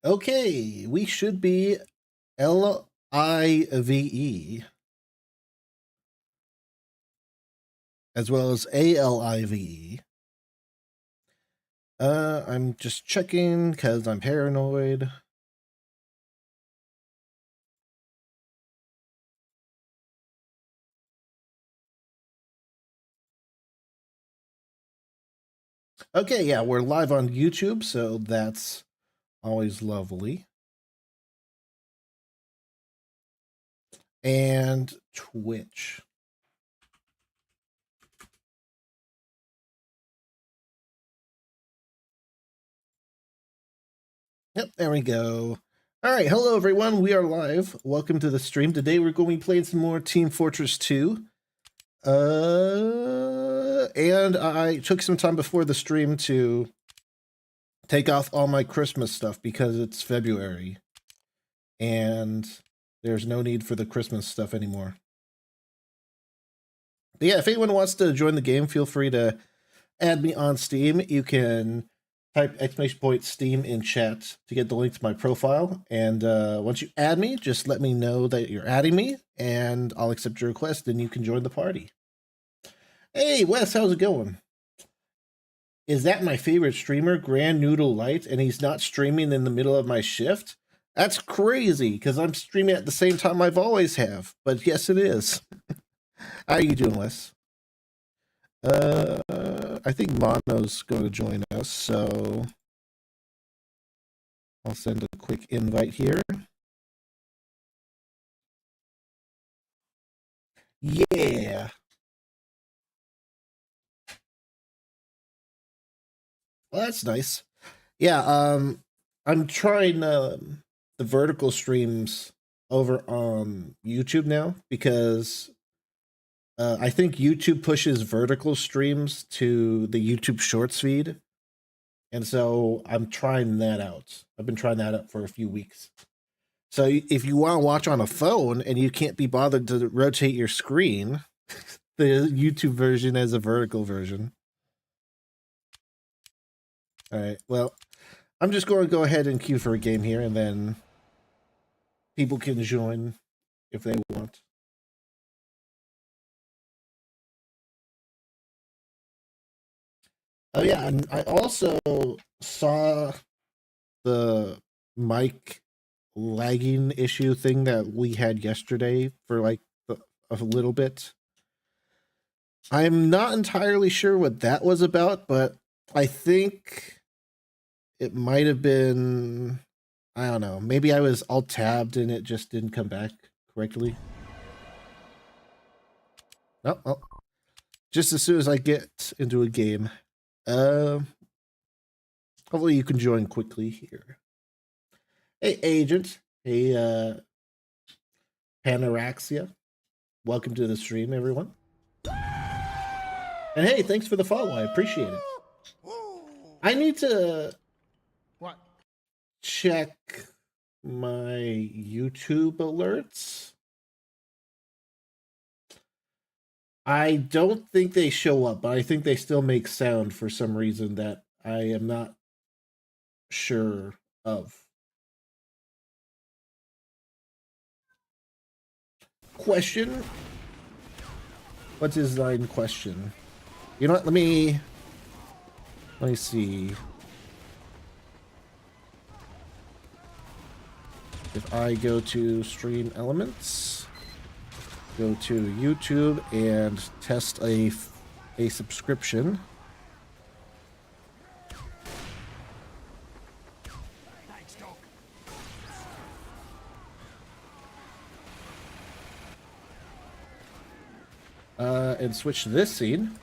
Okay, we should be LIVE as well as ALIVE. I'm just checking because I'm paranoid. Okay, yeah, we're live on YouTube, so that's always lovely. And Twitch. Yep, there we go. All right, hello everyone. We are live. Welcome to the stream. Today we're going to be playing some more Team Fortress 2. And I took some time before the stream to take off all my Christmas stuff because it's February and there's no need for the Christmas stuff anymore. But yeah, if anyone wants to join the game, feel free to add me on Steam. You can type !Steam in chat to get the link to my profile. And once you add me, just let me know that you're adding me and I'll accept your request and you can join the party. Hey, Wes, how's it going? Is that my favorite streamer, GrandNoodleLite, and he's not streaming in the middle of my shift? That's crazy, because I'm streaming at the same time I've always have. But yes, it is. How are you doing, Wes? I think Mono's going to join us, so I'll send a quick invite here. Yeah. Well, that's nice. Yeah, I'm trying the vertical streams over on YouTube now because I think YouTube pushes vertical streams to the YouTube Shorts feed. And so I'm trying that out. I've been trying that out for a few weeks. So if you want to watch on a phone and you can't be bothered to rotate your screen, the YouTube version has a vertical version. All right, well, I'm just going to go ahead and queue for a game here, and then people can join if they want. Oh yeah, and I also saw the mic lagging issue thing that we had yesterday for like a little bit. I'm not entirely sure what that was about, but I think it might have been, I don't know, maybe I was alt-tabbed and it just didn't come back correctly. Oh, well, just as soon as I get into a game. Hopefully you can join quickly here. Hey, Agent. Hey, Panaraxia. Welcome to the stream, everyone. And hey, thanks for the follow. I appreciate it. I need to check my YouTube alerts. I don't think they show up, but I think they still make sound for some reason that I am not sure of. Question? What's his line question? You know what? Let me see. If I go to Stream Elements, go to YouTube and test a subscription. And switch to this scene.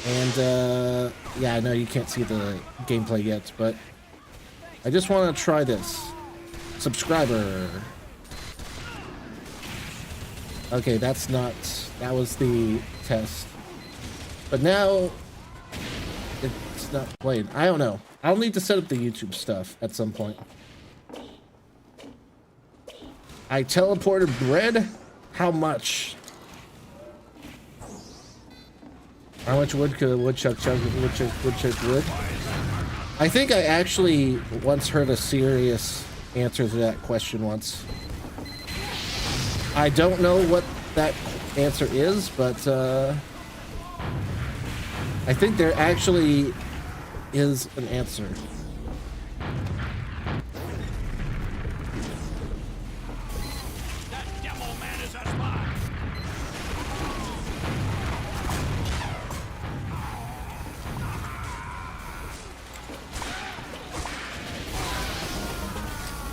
And yeah, I know you can't see the gameplay yet, but I just want to try this. Subscriber. Okay, that's not, that was the test. But now it's not playing. I don't know. I'll need to set up the YouTube stuff at some point. I teleported bread? How much? How much wood could a woodchuck chug if woodchuck wood? I think I actually once heard a serious answer to that question once. I don't know what that answer is, but I think there actually is an answer.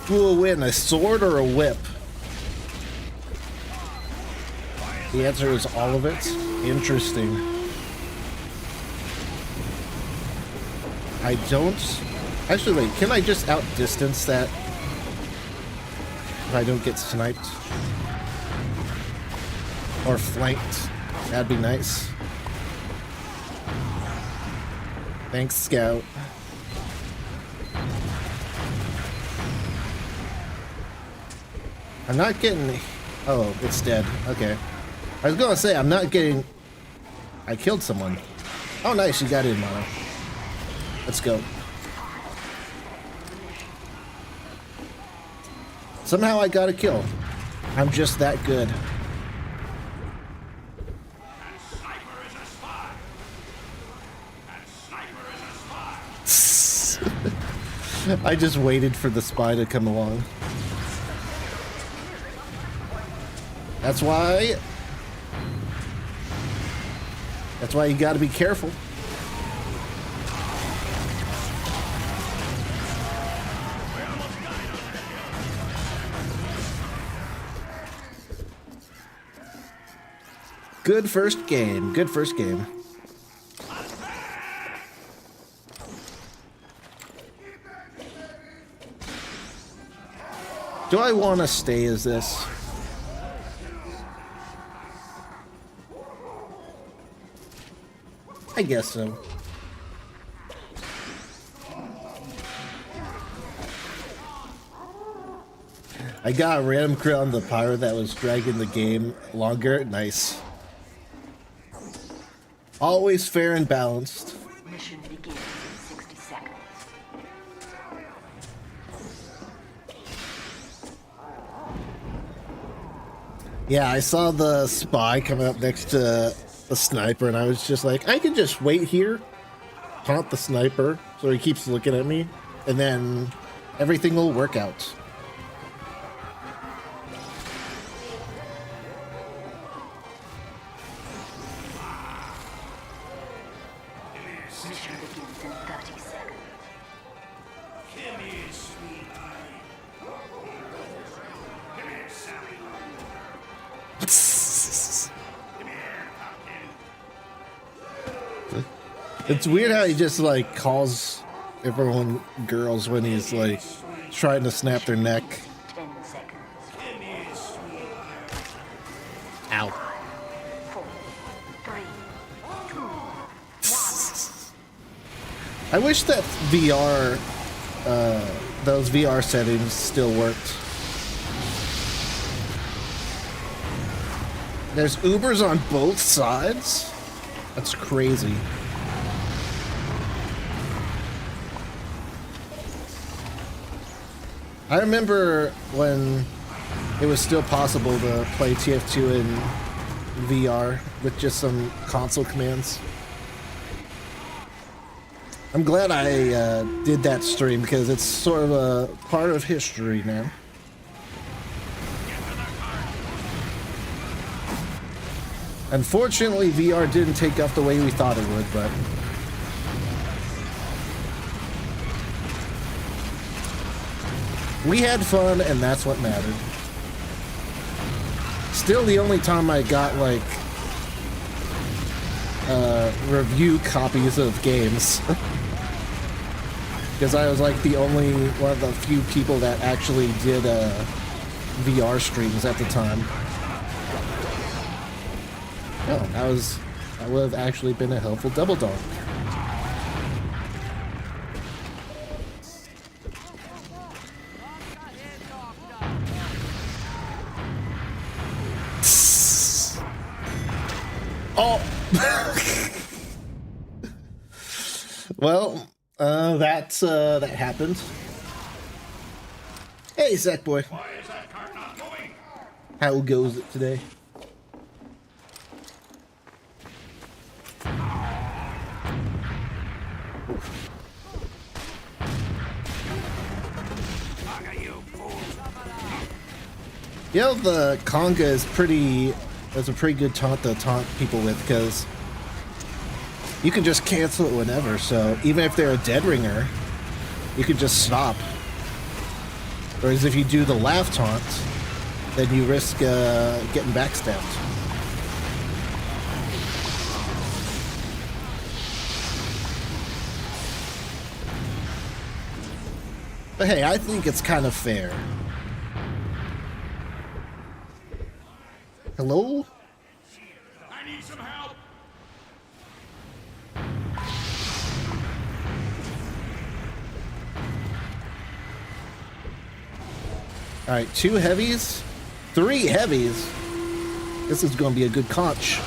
Who will win, a sword or a whip? The answer is all of it. Interesting. I don't... Actually, wait, can I just outdistance that? If I don't get sniped? Or flanked? That'd be nice. Thanks, Scout. I'm not getting... Oh, it's dead. Okay. I was gonna say, I'm not getting... I killed someone. Oh, nice, you got in, Mono. Let's go. Somehow I got a kill. I'm just that good. I just waited for the spy to come along. That's why you gotta be careful. Good first game. Good first game. Do I want to stay as this? I guess so. I got a random crit on the pyro that was dragging the game longer. Nice. Always fair and balanced. Mission begins in 60 seconds. Yeah, I saw the spy coming up next to the sniper, and I was just like, I can just wait here, taunt the sniper, so he keeps looking at me, and then everything will work out. Mission begins in 30 seconds. It's weird how he just like calls everyone girls when he's like trying to snap their neck. 10 seconds. Ow. 4, 3, 2, 1. I wish that VR, those VR settings still worked. There's Ubers on both sides? That's crazy. I remember when it was still possible to play TF2 in VR with just some console commands. I'm glad I did that stream because it's sort of a part of history now. Unfortunately, VR didn't take off the way we thought it would, but... we had fun, and that's what mattered. Still the only time I got, like, review copies of games. Because I was, like, the only one of the few people that actually did VR streams at the time. Oh, that would have actually been a helpful double dog. Oh! Well, that happened. Hey, Zach boy. Why is that cart not moving? How goes it today? You know, the conga is a pretty good taunt to taunt people with, because you can just cancel it whenever, so even if they're a dead ringer, you can just stop. Whereas if you do the laugh taunt, then you risk getting backstabbed. But hey, I think it's kind of fair. Hello? I need some help. Alright, 2 heavies, 3 heavies. This is going to be a good conch.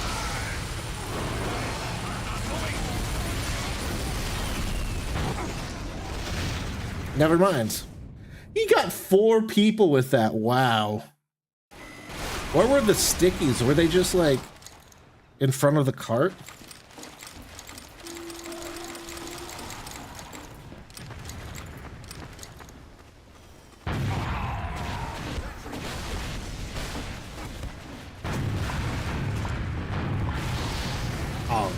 Never mind. He got 4 people with that. Wow. Where were the stickies? Were they just like in front of the cart? Oh.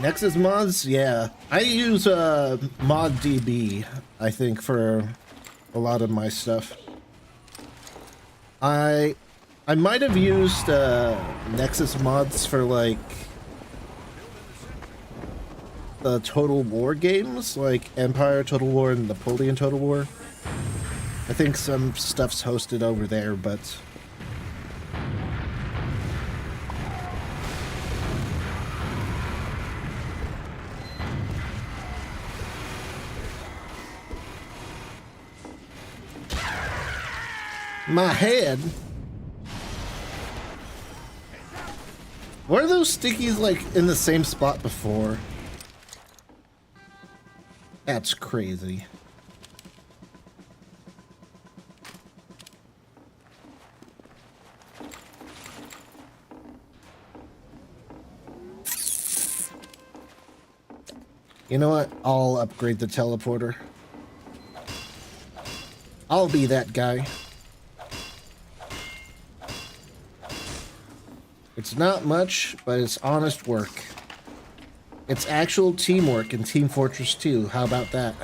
Nexus mods? Yeah. I use ModDB, I think, for a lot of my stuff. I might have used Nexus mods for like the Total War games, like Empire Total War and Napoleon Total War. I think some stuff's hosted over there, but my head. Were those stickies like in the same spot before? That's crazy. You know what? I'll upgrade the teleporter. I'll be that guy. It's not much, but it's honest work. It's actual teamwork in Team Fortress 2. How about that?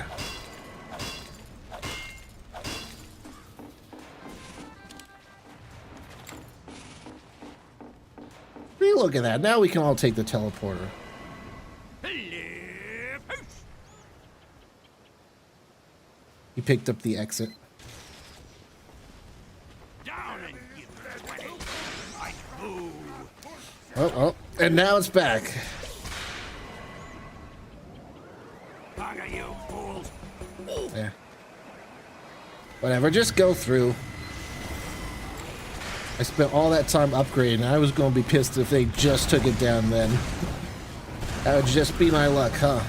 Hey, look at that. Now we can all take the teleporter. He picked up the exit. Oh, and now it's back. Yeah. Whatever, just go through. I spent all that time upgrading. I was going to be pissed if they just took it down then. That would just be my luck, huh?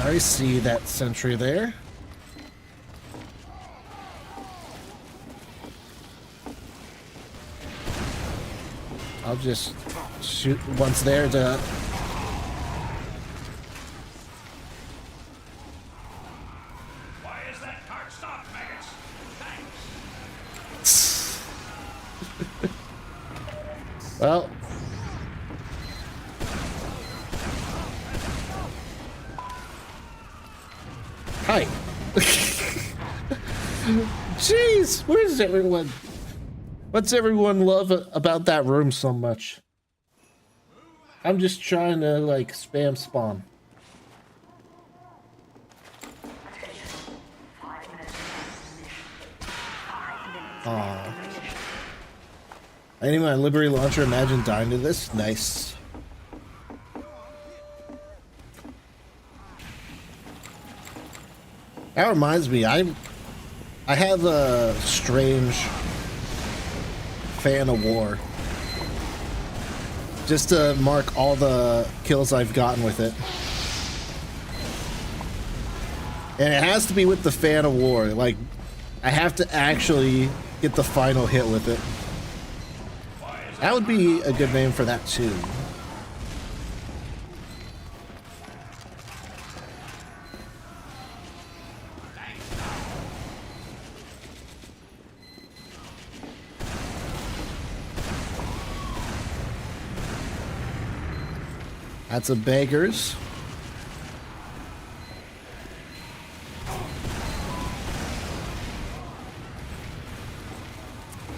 I see that sentry there. I'll just shoot once there to... Why is that cart stopped, maggots? Thanks. Well... Hi. Jeez, where's everyone? What's everyone love about that room so much? I'm just trying to like spam spawn. 5 minutes. 5 minutes. Aw. I need my Liberty Launcher. Imagine dying to this. Nice. That reminds me, I have a strange fan of war. Just to mark all the kills I've gotten with it. And it has to be with the fan of war. Like, I have to actually get the final hit with it. That would be a good name for that too. That's a beggars.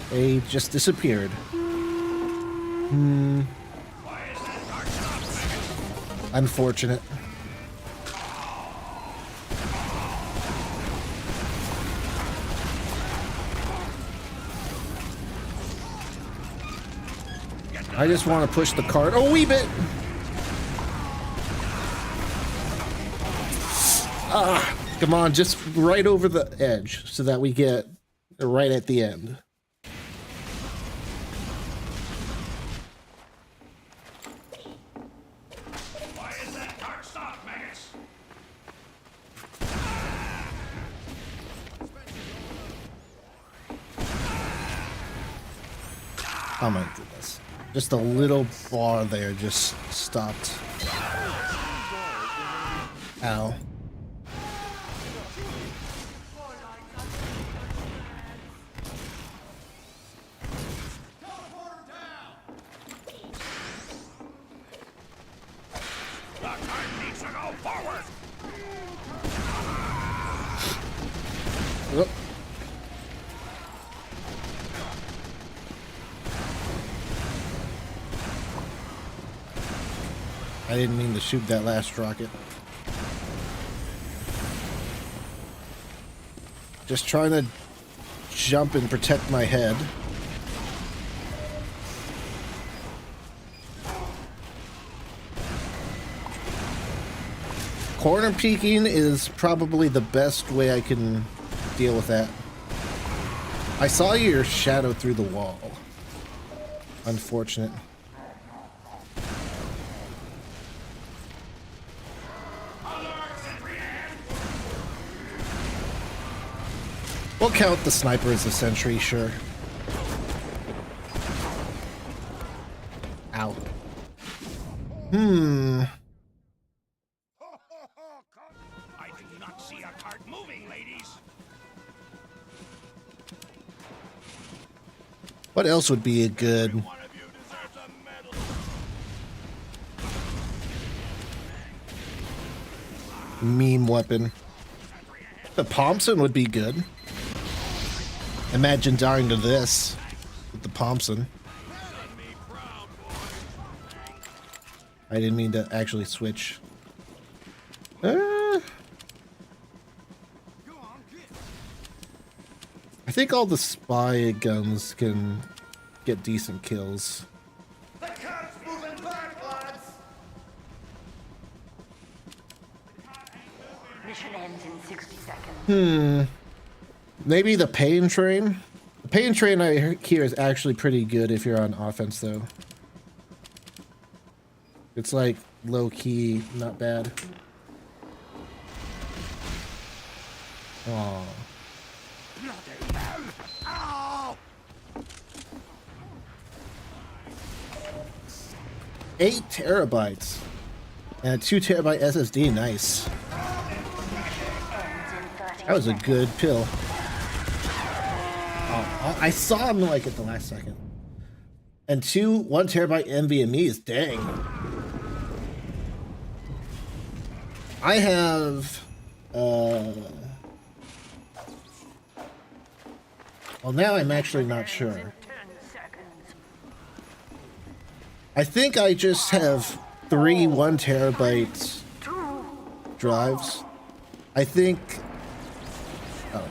They just disappeared. Unfortunate. I just want to push the cart a wee bit. Ah, come on, just right over the edge so that we get right at the end. Why is that cart stopped, maggots? Oh my goodness. Just a little bar there just stopped. Ow. The cart needs to go forward. Oop. I didn't mean to shoot that last rocket. Just trying to jump and protect my head. Corner peeking is probably the best way I can deal with that. I saw your shadow through the wall. Unfortunate. We'll count the sniper as a sentry, sure. Ow. I do not see a cart moving, ladies. What else would be a good... One of you deserves a medal. meme weapon? The Thompson would be good. Imagine dying to this with the Thompson. I didn't mean to actually switch. I think all the spy guns can get decent kills. The cart's moving back, lads! Mission ends in 60 seconds. Maybe the pain train? The pain train I hear is actually pretty good if you're on offense, though. It's like low-key, not bad. Aww. 8 terabytes. And a 2 terabyte SSD, nice. That was a good pill. Oh, I saw him like at the last second. And 1 terabyte NVMe's, dang. I have, well, now I'm actually not sure. 10 seconds. I think I just have 3 1 terabyte 2. drives. I think. Oh.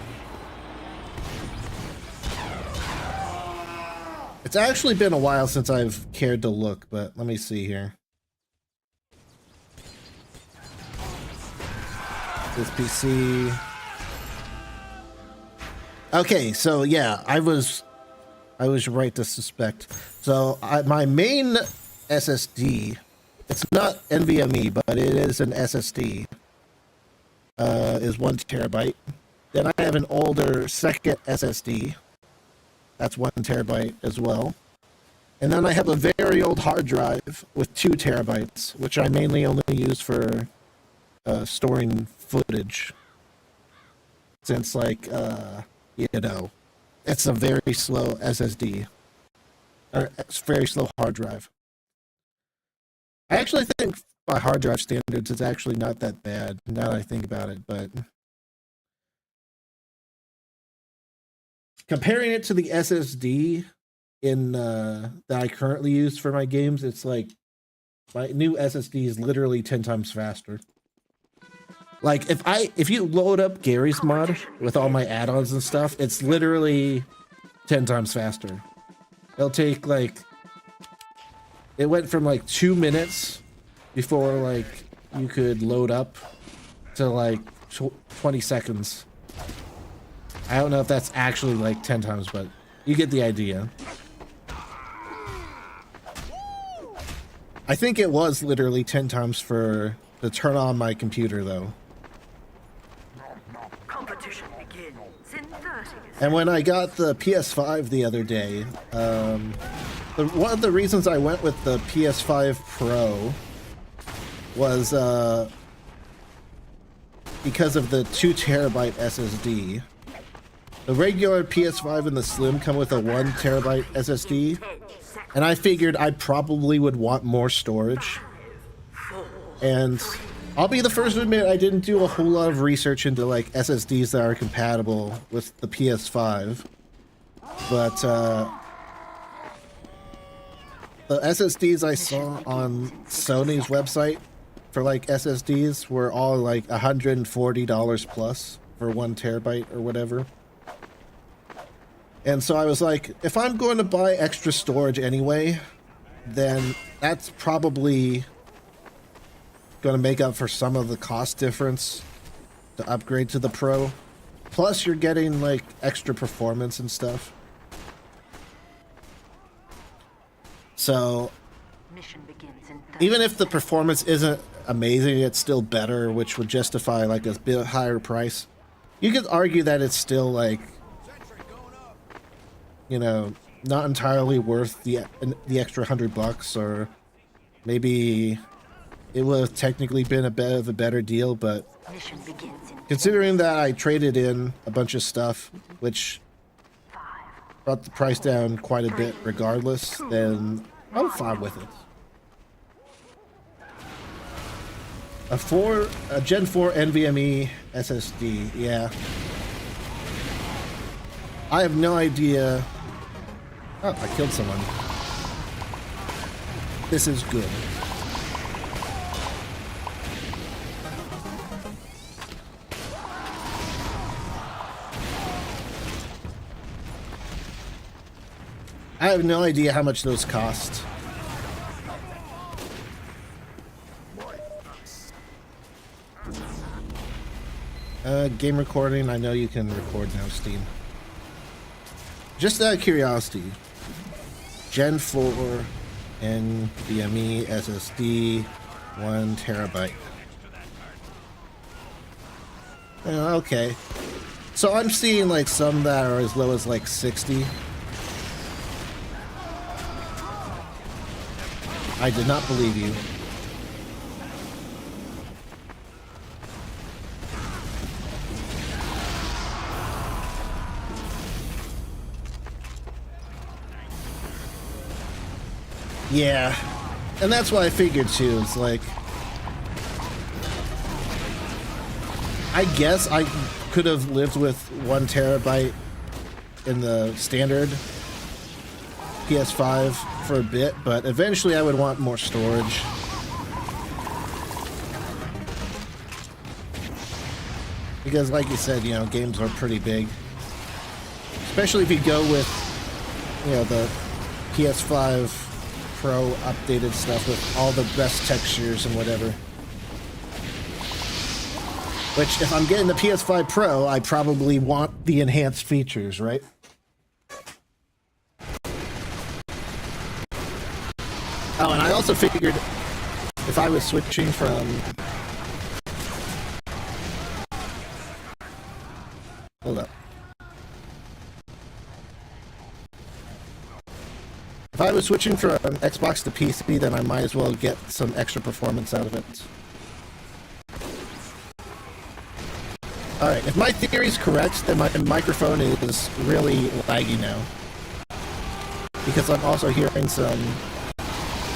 It's actually been a while since I've cared to look, but let me see here. This PC. Okay, so yeah, I was right to suspect. So my main SSD, it's not NVMe, but it is an SSD. Is 1 terabyte. Then I have an older second SSD. That's 1 terabyte as well. And then I have a very old hard drive with 2 terabytes, which I mainly only use for storing footage. Since, like, you know, it's a very slow SSD. Or it's very slow hard drive. I actually think by hard drive standards, it's actually not that bad, now that I think about it, but comparing it to the SSD in that I currently use for my games, it's like my new SSD is literally 10 times faster. Like if you load up Gary's mod with all my add-ons and stuff, it's literally 10 times faster. It'll take like, it went from like 2 minutes before like you could load up to like 20 seconds. I don't know if that's actually like 10 times, but you get the idea. I think it was literally 10 times to turn on my computer though. Competition begins in 30 seconds. And when I got the PS5 the other day, one of the reasons I went with the PS5 Pro was because of the 2 terabyte SSD. The regular PS5 and the Slim come with a 1 terabyte SSD, and I figured I probably would want more storage. And I'll be the first to admit I didn't do a whole lot of research into like SSDs that are compatible with the PS5, but the SSDs I saw on Sony's website for like SSDs were all like $140 plus for 1 terabyte or whatever. And so I was like, if I'm going to buy extra storage anyway, then that's probably going to make up for some of the cost difference to upgrade to the Pro. Plus you're getting like extra performance and stuff. So Mission begins in 30 even if the performance isn't amazing, it's still better, which would justify like a bit higher price. You could argue that it's still like, you know, not entirely worth the extra $100, or maybe it would have technically been a bit of a better deal, but Mission begins in considering that I traded in a bunch of stuff, which brought the price down quite a bit regardless, then I'm fine with it. A Gen 4 NVMe SSD, yeah. I have no idea. Oh, I killed someone. This is good. I have no idea how much those cost. Game recording, I know you can record now, Steam. Just out of curiosity, Gen 4 NVMe SSD, 1 terabyte. Okay. So I'm seeing like some that are as low as like 60. I did not believe you. Yeah, and that's what I figured too. It's like, I guess I could have lived with 1 terabyte in the standard PS5 for a bit, but eventually I would want more storage. Because like you said, you know, games are pretty big. Especially if you go with, you know, the PS5 Pro updated stuff with all the best textures and whatever. Which, if I'm getting the PS5 Pro, I probably want the enhanced features, right? Oh, and I also figured if I was switching from... Hold up. If I was switching from Xbox to PC, then I might as well get some extra performance out of it. Alright, if my theory is correct, then my microphone is really laggy now. Because I'm also hearing some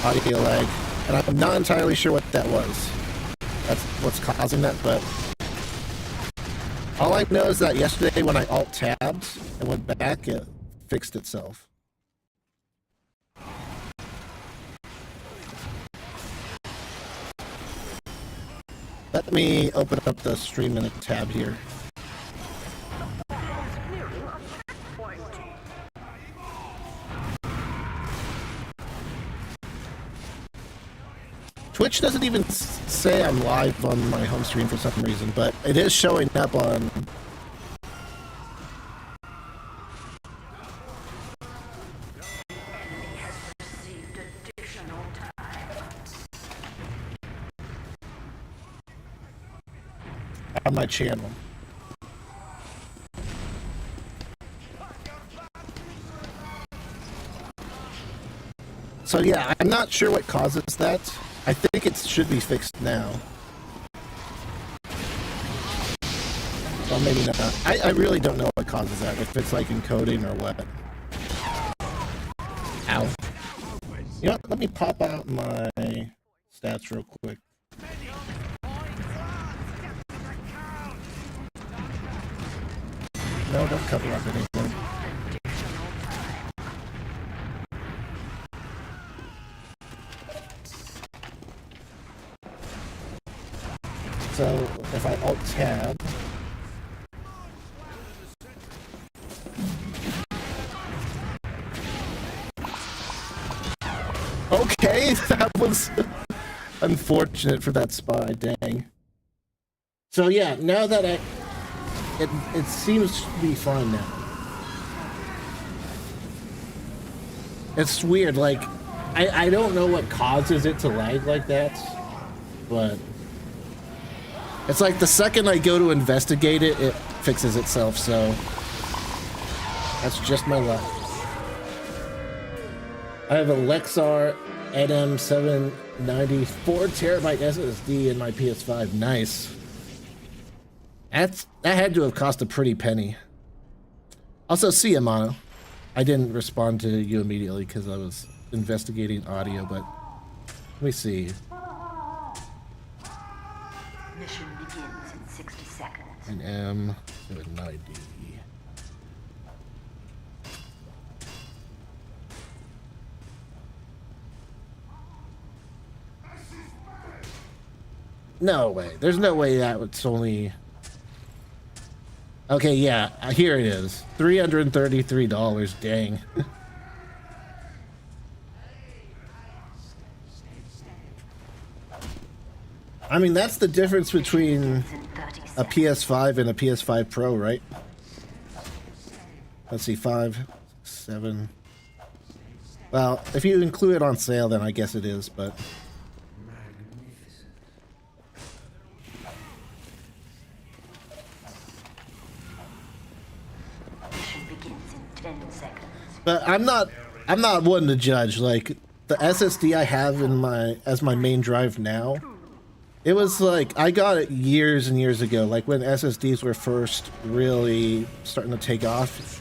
audio lag, and I'm not entirely sure what that was. That's what's causing that, but... all I know is that yesterday when I alt-tabbed and went back, it fixed itself. Let me open up the stream in a tab here. Twitch doesn't even say I'm live on my home screen for some reason, but it is showing up on... on my channel. So yeah, I'm not sure what causes that. I think it should be fixed now. Well, maybe not. I really don't know what causes that, if it's like encoding or what. Ow. You know what, let me pop out my stats real quick. No, don't cover up anything. So, if I alt-tab... okay, that was unfortunate for that spy, dang. So yeah, now that it seems to be fine now. It's weird, like, I don't know what causes it to lag like that, but it's like the second I go to investigate it, it fixes itself, so that's just my luck. I have a Lexar NM790 4TB SSD in my PS5. Nice. That had to have cost a pretty penny. Also, see ya, Mono. I didn't respond to you immediately because I was investigating audio, but let me see. Mission begins in 60 seconds. An M790. No way. There's no way that it's only... Okay, yeah, here it is. $333, dang. I mean, that's the difference between a PS5 and a PS5 Pro, right? Let's see, 5, 7. Well, if you include it on sale, then I guess it is, but... But I'm not one to judge. Like, the SSD I have in as my main drive now, it was like, I got it years and years ago, like when SSDs were first really starting to take off.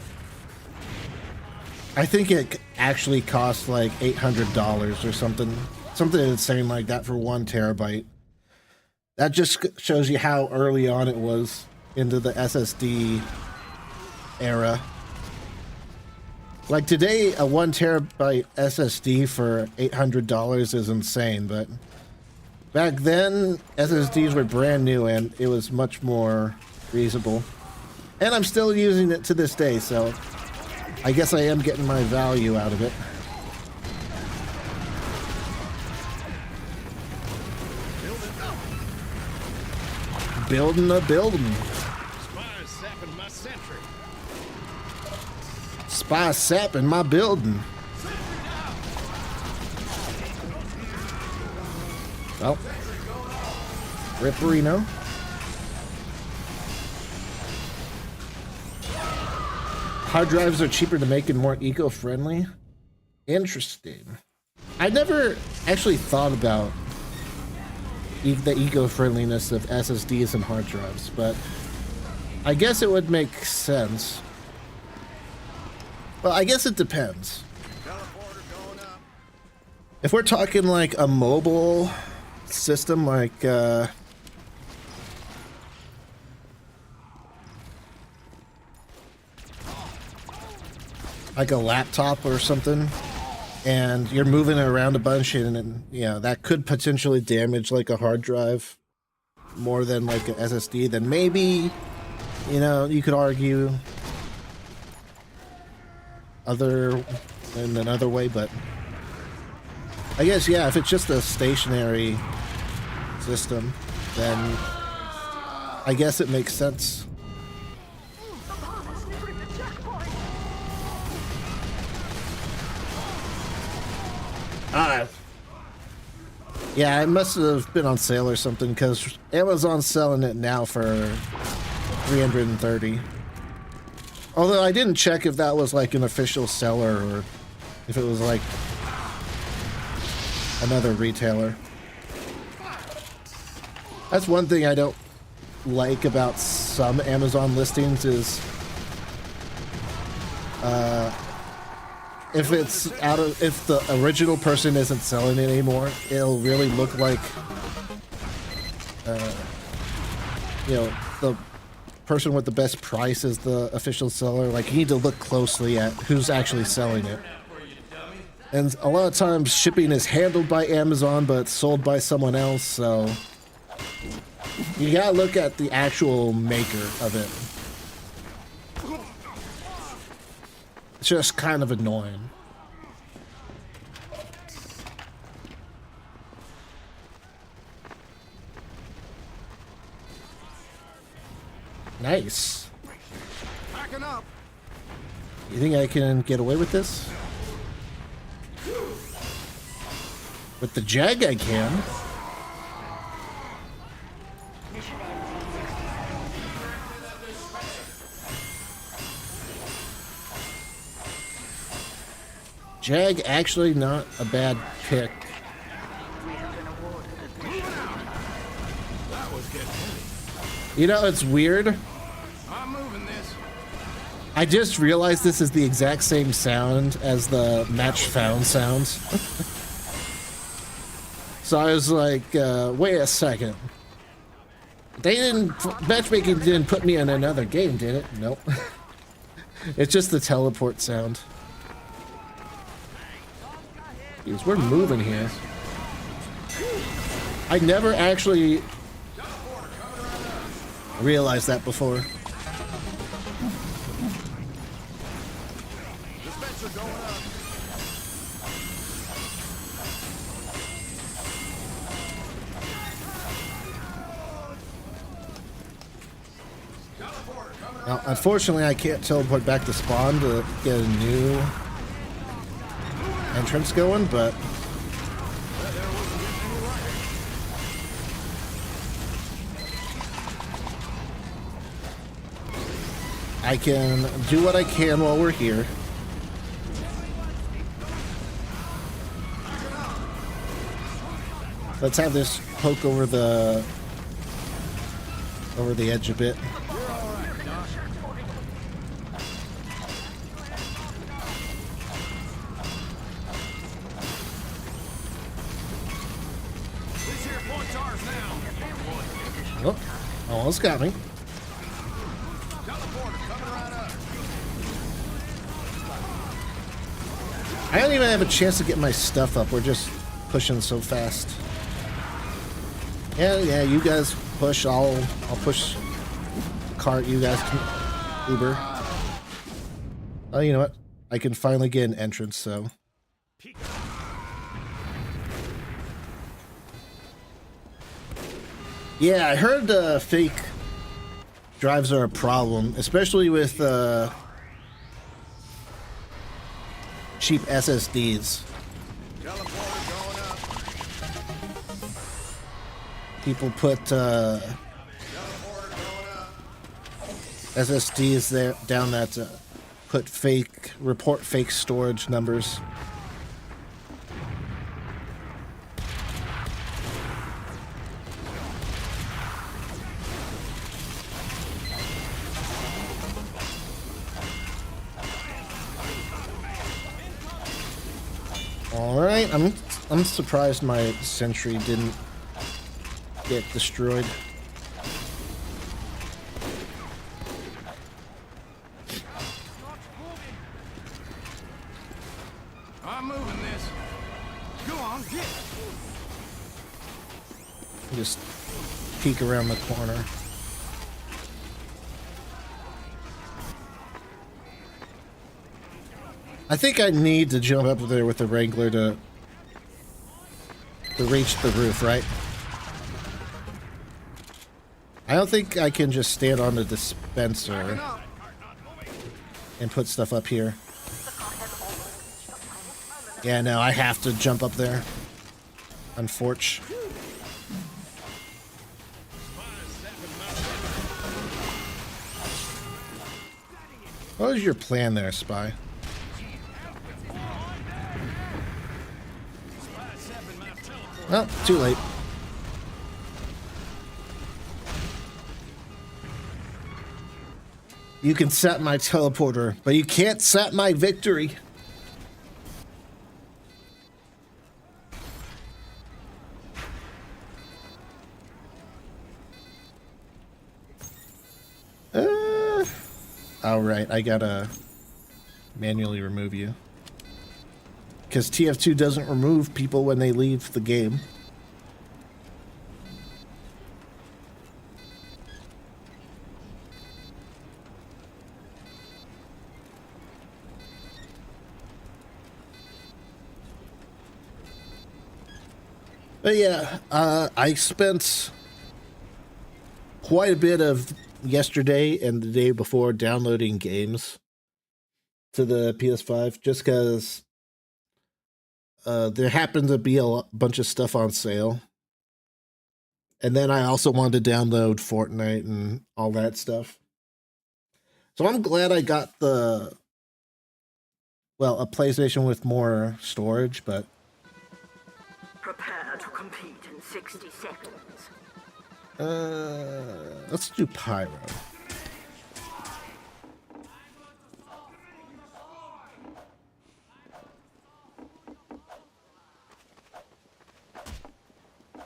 I think it actually cost like $800 or something insane like that for 1 terabyte. That just shows you how early on it was into the SSD era. Like today, a 1 terabyte SSD for $800 is insane, but back then, SSDs were brand new and it was much more reasonable. And I'm still using it to this day, so I guess I am getting my value out of it. building a building. Spies sapping my sentry. Spy sap in my building. Well, Ripperino. Hard drives are cheaper to make and more eco-friendly. Interesting. I never actually thought about the eco-friendliness of SSDs and hard drives, but I guess it would make sense. Well, I guess it depends. If we're talking like a mobile system, like a laptop or something, and you're moving it around a bunch, and yeah, that could potentially damage like a hard drive more than like an SSD, then maybe, you know, you could argue in another way, but I guess, yeah, if it's just a stationary system, then I guess it makes sense. Yeah, it must have been on sale or something, because Amazon's selling it now for $330. Although I didn't check if that was like an official seller or if it was like another retailer. That's one thing I don't like about some Amazon listings is if the original person isn't selling it anymore, it'll really look like you know, the person with the best price is the official seller. Like, you need to look closely at who's actually selling it. And a lot of times shipping is handled by Amazon but sold by someone else, so you gotta look at the actual maker of it. It's just kind of annoying. Nice. Backing up. You think I can get away with this? With the Jag, I can. Mission ends in 60 seconds. Jag actually not a bad pick. We have been awarded admission. That was getting heavy. You know, it's weird. I'm moving this. I just realized this is the exact same sound as the match found sounds. So I was like, wait a second. Matchmaking didn't put me in another game, did it? Nope. It's just the teleport sound. Jeez, we're moving here. I never actually realized that before. Dispenser going up. Now, unfortunately, I can't teleport back to spawn to get a new entrance going, but I can do what I can while we're here. Let's have this poke over the edge a bit. Oh, almost got me. I don't even have a chance to get my stuff up. We're just pushing so fast. Yeah, you guys push. I'll push the cart. You guys can Uber. Oh, you know what? I can finally get an entrance, so. Yeah, I heard fake drives are a problem, especially with cheap SSDs. Teleporter going up. People put Teleporter going up. SSDs there down that report fake storage numbers. All right, I'm surprised my sentry didn't get destroyed. I'm moving this. Go on, get. Just peek around the corner. I think I need to jump up there with the Wrangler to reach the roof, right? I don't think I can just stand on the dispenser and put stuff up here. Yeah, no, I have to jump up there. Unfortunately. What was your plan there, Spy? Well, too late. You can set my teleporter, but you can't set my victory. All right, I gotta manually remove you. Because TF2 doesn't remove people when they leave the game. But yeah, I spent quite a bit of yesterday and the day before downloading games to the PS5 just because there happened to be a bunch of stuff on sale. And then I also wanted to download Fortnite and all that stuff. So I'm glad I got a PlayStation with more storage, but... Prepare to compete in 60 seconds. Let's do Pyro.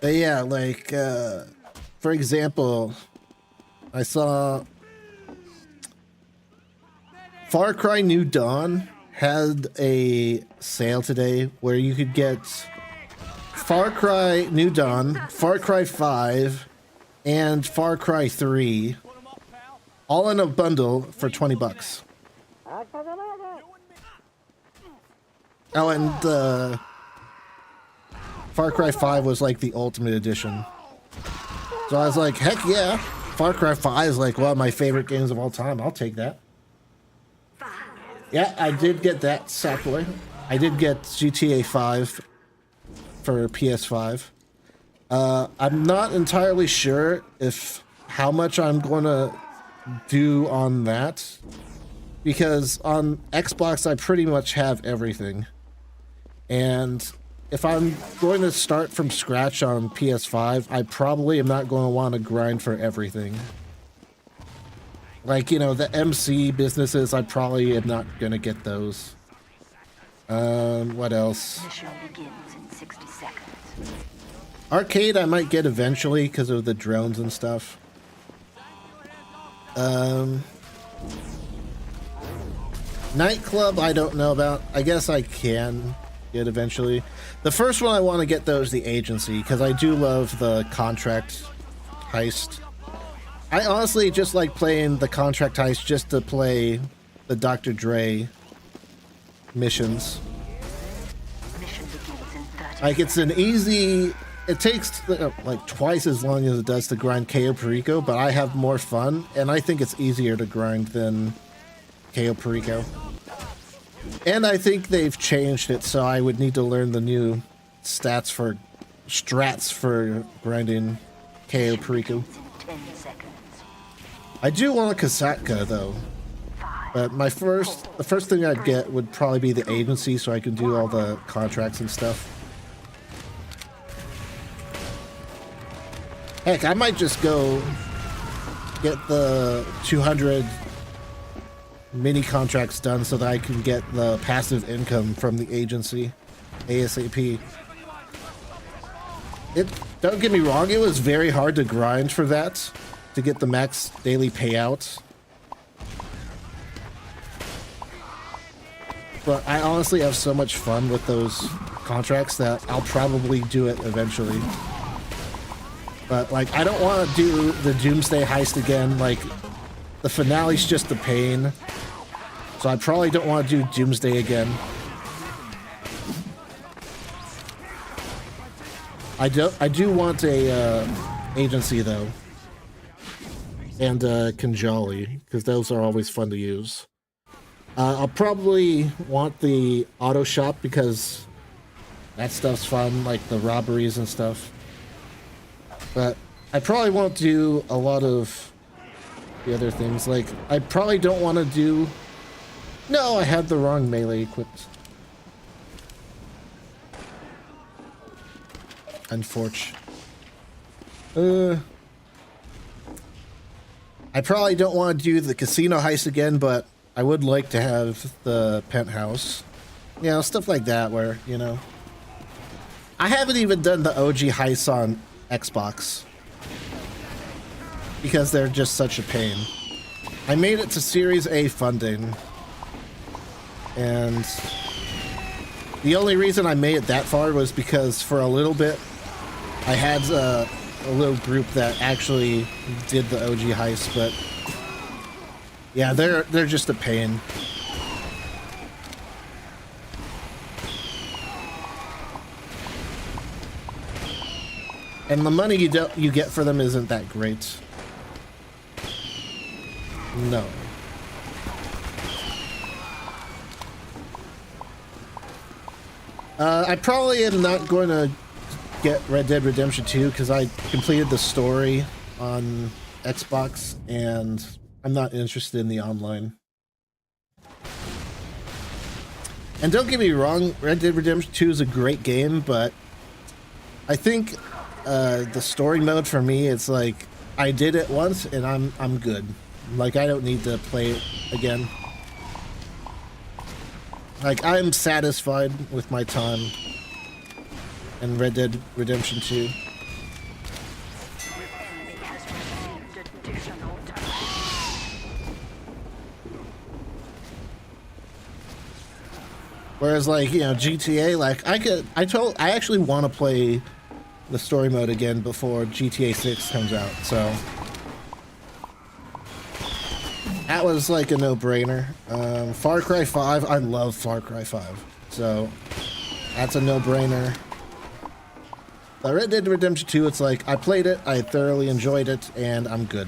But yeah, like, for example, I saw Far Cry New Dawn had a sale today where you could get Far Cry New Dawn, Far Cry 5, and Far Cry 3 all in a bundle for $20. Oh, and Far Cry 5 was like the ultimate edition. So I was like, heck yeah. Far Cry 5 is like one of my favorite games of all time. I'll take that. Yeah, I did get that, Sackboy. I did get GTA 5 for PS5. I'm not entirely sure how much I'm going to do on that. Because on Xbox, I pretty much have everything. And if I'm going to start from scratch on PS5, I probably am not going to want to grind for everything. Like, you know, the MC businesses, I probably am not going to get those. What else? Mission begins in 60 seconds. Arcade I might get eventually because of the drones and stuff. Nightclub I don't know about. I guess I can get eventually. The first one I want to get though is the Agency because I do love the contract heist. I honestly just like playing the contract heist just to play the Dr. Dre missions. Mission begins in 30 Like, it's an easy it takes like twice as long as it does to grind KO Perico, but I have more fun, and I think it's easier to grind than KO Perico. And I think they've changed it, so I would need to learn the new strats for grinding KO Perico. 10 seconds. I do want a Kasatka though, but the first thing I'd get would probably be the agency, so I can do all the contracts and stuff. Heck, I might just go get the 200 mini contracts done so that I can get the passive income from the agency ASAP. Don't get me wrong, it was very hard to grind for that to get the max daily payout. But I honestly have so much fun with those contracts that I'll probably do it eventually. But like, I don't want to do the Doomsday heist again. Like, the finale's just a pain. So I probably don't want to do Doomsday again. I do want a agency though, and Kanjali, because those are always fun to use. I'll probably want the auto shop because that stuff's fun, like the robberies and stuff. But I probably won't do a lot of the other things. Like, I probably don't want to do... No, I had the wrong melee equipped. Unfortunate. I probably don't want to do the casino heist again, but I would like to have the penthouse. You know, stuff like that where, you know... I haven't even done the OG heists on Xbox because they're just such a pain. I made it to Series A funding, and the only reason I made it that far was because for a little bit I had a little group that actually did the OG heist, but yeah, they're just a pain. And the money you get for them isn't that great. No. I probably am not going to get Red Dead Redemption 2 because I completed the story on Xbox and I'm not interested in the online. And don't get me wrong, Red Dead Redemption 2 is a great game, but I think the story mode for me, it's like I did it once and I'm good. Like, I don't need to play it again. Like, I'm satisfied with my time in Red Dead Redemption 2. Enemy has received additional time. Whereas, like, you know, GTA, like, I actually want to play the story mode again before GTA 6 comes out, so that was like a no-brainer. Far Cry 5, I love Far Cry 5, so that's a no-brainer. But Red Dead Redemption 2, it's like, I played it, I thoroughly enjoyed it, and I'm good.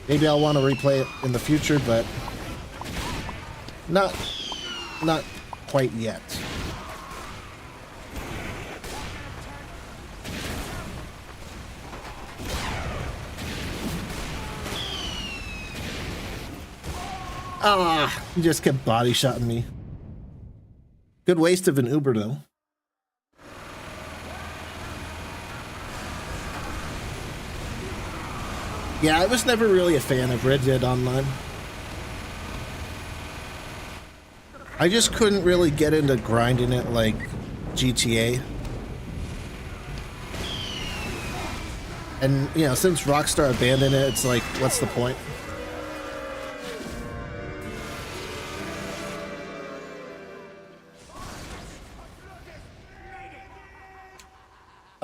Maybe I'll want to replay it in the future, but not quite yet. Ah, he just kept body shotting me. Good waste of an Uber, though. Yeah, I was never really a fan of Red Dead Online. I just couldn't really get into grinding it like GTA. And, you know, since Rockstar abandoned it, it's like, what's the point?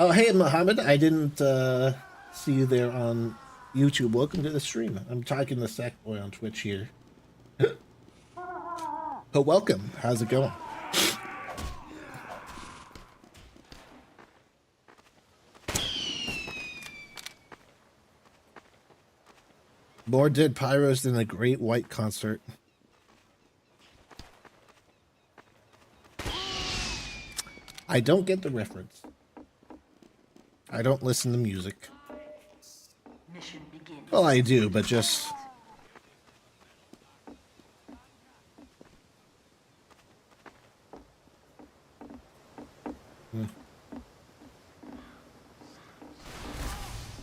Oh, hey, Mohammed. I didn't see you there on YouTube. Welcome to the stream. I'm talking to Sackboy on Twitch here. Oh, welcome. How's it going? More dead pyros than a great white concert. I don't get the reference. I don't listen to music. Mission begins. Well, I do, but just...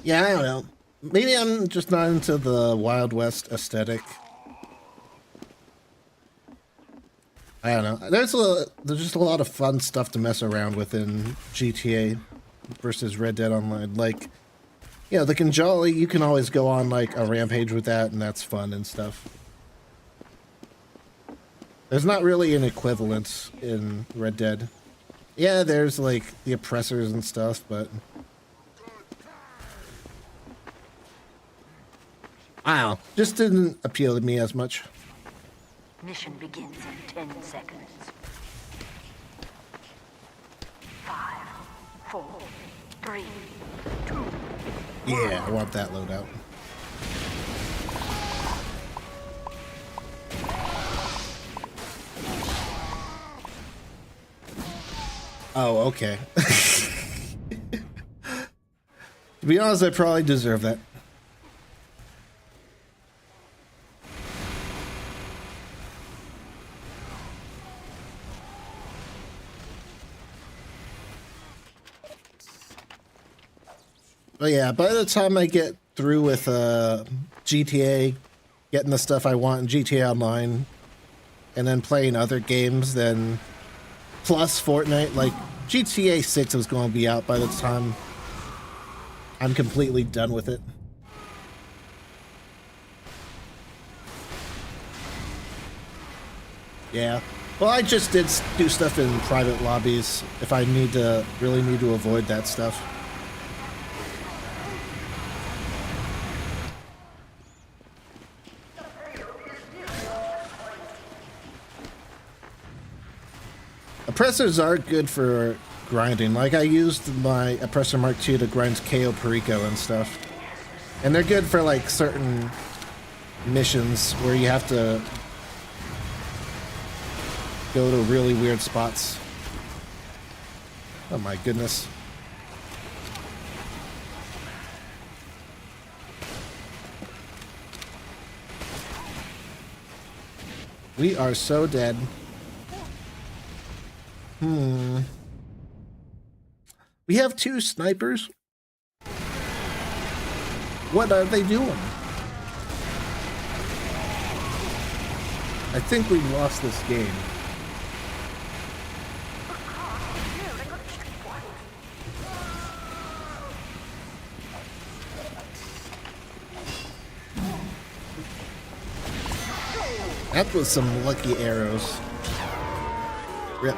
Yeah, I don't know. Maybe I'm just not into the Wild West aesthetic. I don't know. There's just a lot of fun stuff to mess around with in GTA versus Red Dead Online. Like, you know, the Conjolly, you can always go on like a rampage with that, and that's fun and stuff. There's not really an equivalent in Red Dead. Yeah, there's like the oppressors and stuff, but I don't know. Just didn't appeal to me as much. Mission begins in 10 seconds. 5, 4, 3, 2. Yeah, I want that loadout. Oh, okay. To be honest, I probably deserve that. But yeah, by the time I get through with GTA, getting the stuff I want in GTA Online, and then playing other games, then plus Fortnite, like GTA 6 is going to be out by the time I'm completely done with it. Yeah. Well, I just did do stuff in private lobbies if I really need to avoid that stuff. Oppressors are good for grinding. Like, I used my Oppressor Mark II to grind KO Perico and stuff. And they're good for, like, certain missions where you have to go to really weird spots. Oh my goodness. We are so dead. We have 2 snipers. What are they doing? I think we lost this game. That was some lucky arrows. Rip.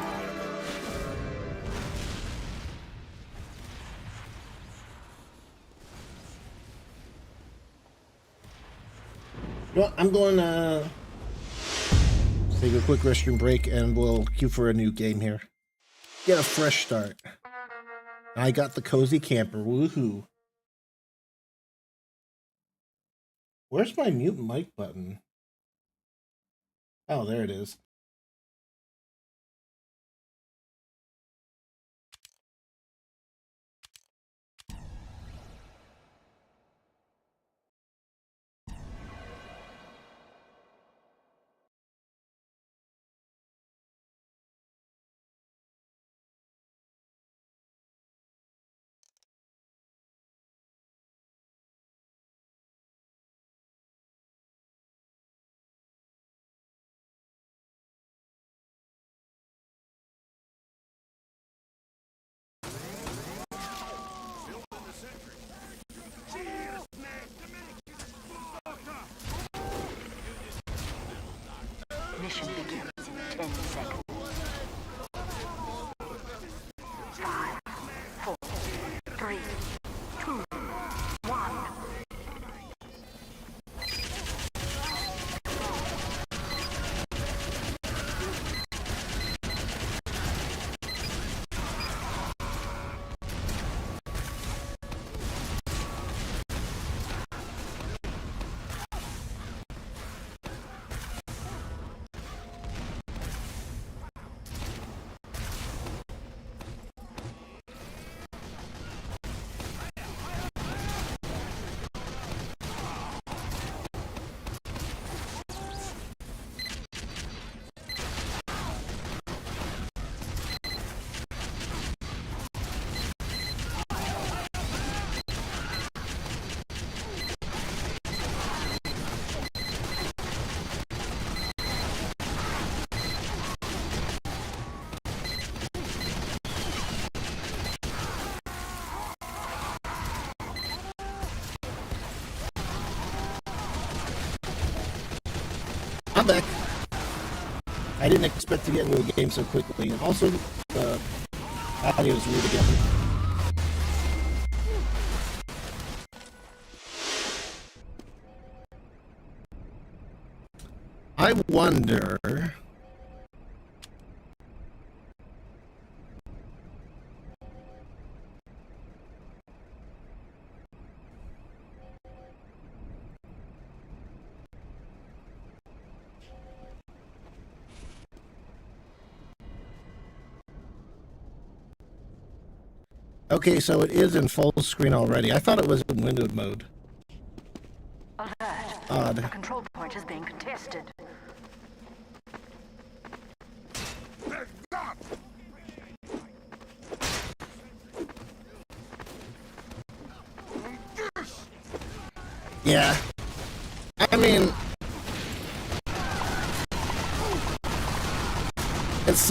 Well, I'm going to take a quick restroom break and we'll queue for a new game here. Get a fresh start. I got the cozy camper. Woohoo. Where's my mute mic button? Oh, there it is. Mission begins in 10 seconds. 5, 4, 3, 2, 1. I'm back. I didn't expect to get into a game so quickly. And also, the audio is weird again. I wonder... Okay, so it is in full screen already. I thought it was in windowed mode. Alert. Odd. The control point is being contested. Yeah. I mean... It's,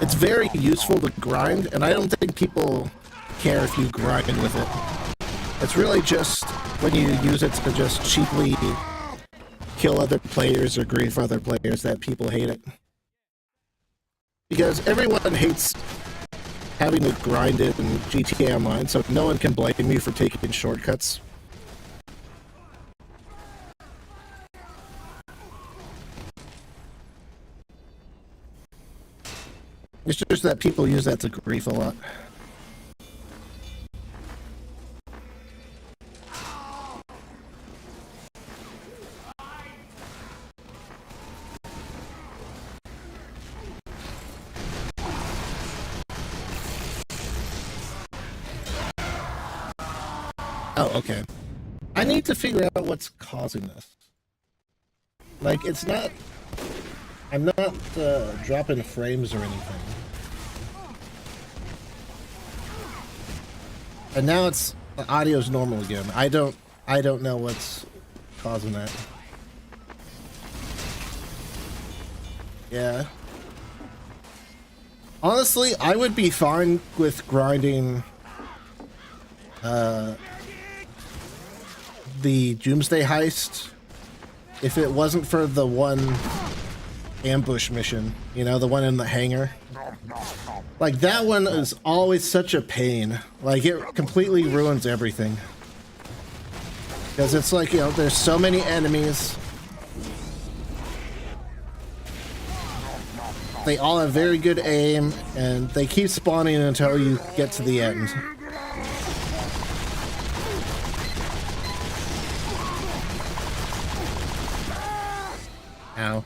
It's very useful to grind, and I don't think people care if you grind with it. It's really just when you use it to just cheaply kill other players or grief other players that people hate it. Because everyone hates having to grind it in GTA Online, so no one can blame you for taking shortcuts. It's just that people use that to grief a lot. Oh, okay. I need to figure out what's causing this. Like, it's not... I'm not dropping frames or anything. And now it's... the audio's normal again. I don't know what's causing that. Yeah. Honestly, I would be fine with grinding the Doomsday Heist if it wasn't for the one ambush mission, you know, the one in the hangar. Like, that one is always such a pain. Like, it completely ruins everything. Because it's like, you know, there's so many enemies. They all have very good aim, and they keep spawning until you get to the end. Ow.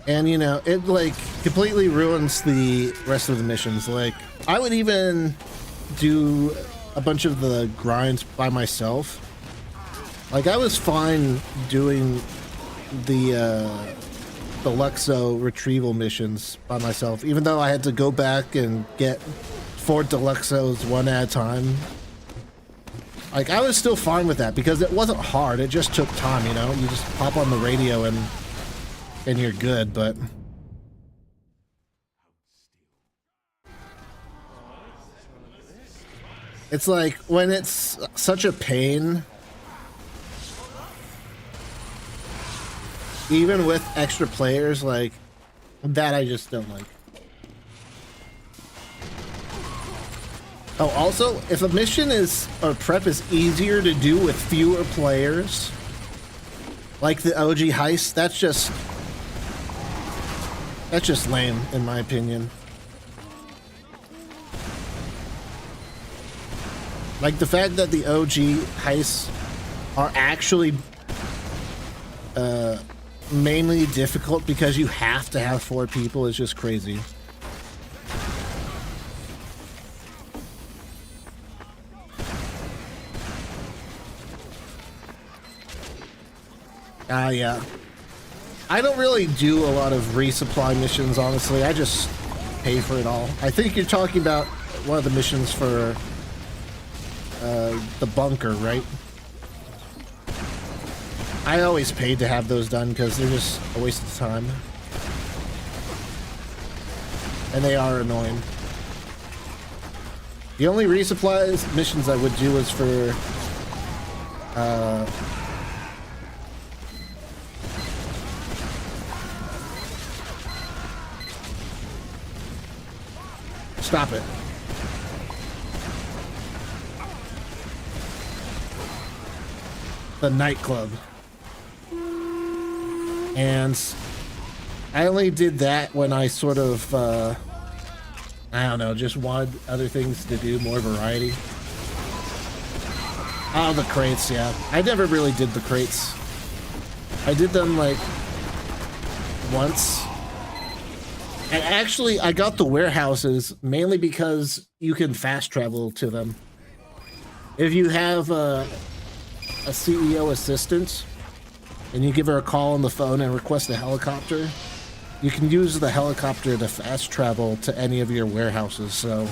And, you know, it, like, completely ruins the rest of the missions. Like, I would even do a bunch of the grinds by myself. Like, I was fine doing the Deluxo retrieval missions by myself, even though I had to go back and get 4 Deluxos one at a time. Like, I was still fine with that because it wasn't hard. It just took time, you know? You just pop on the radio and you're good, but... It's like, when it's such a pain, even with extra players, like, that I just don't like. Oh, also, if a mission is, or prep is easier to do with fewer players, like the OG heist, that's just lame, in my opinion. Like, the fact that the OG heists are actually mainly difficult because you have to have 4 people is just crazy. Yeah. I don't really do a lot of resupply missions, honestly. I just pay for it all. I think you're talking about one of the missions for the bunker, right? I always paid to have those done because they're just a waste of time. and they are annoying. The only resupplies missions I would do is for stop it. The nightclub. And I only did that when I sort of, I don't know, just wanted other things to do, more variety. Oh, the crates, yeah. I never really did the crates. I did them, like, once. And actually, I got the warehouses mainly because you can fast travel to them. If you have a CEO assistant, and you give her a call on the phone and request a helicopter, you can use the helicopter to fast travel to any of your warehouses. So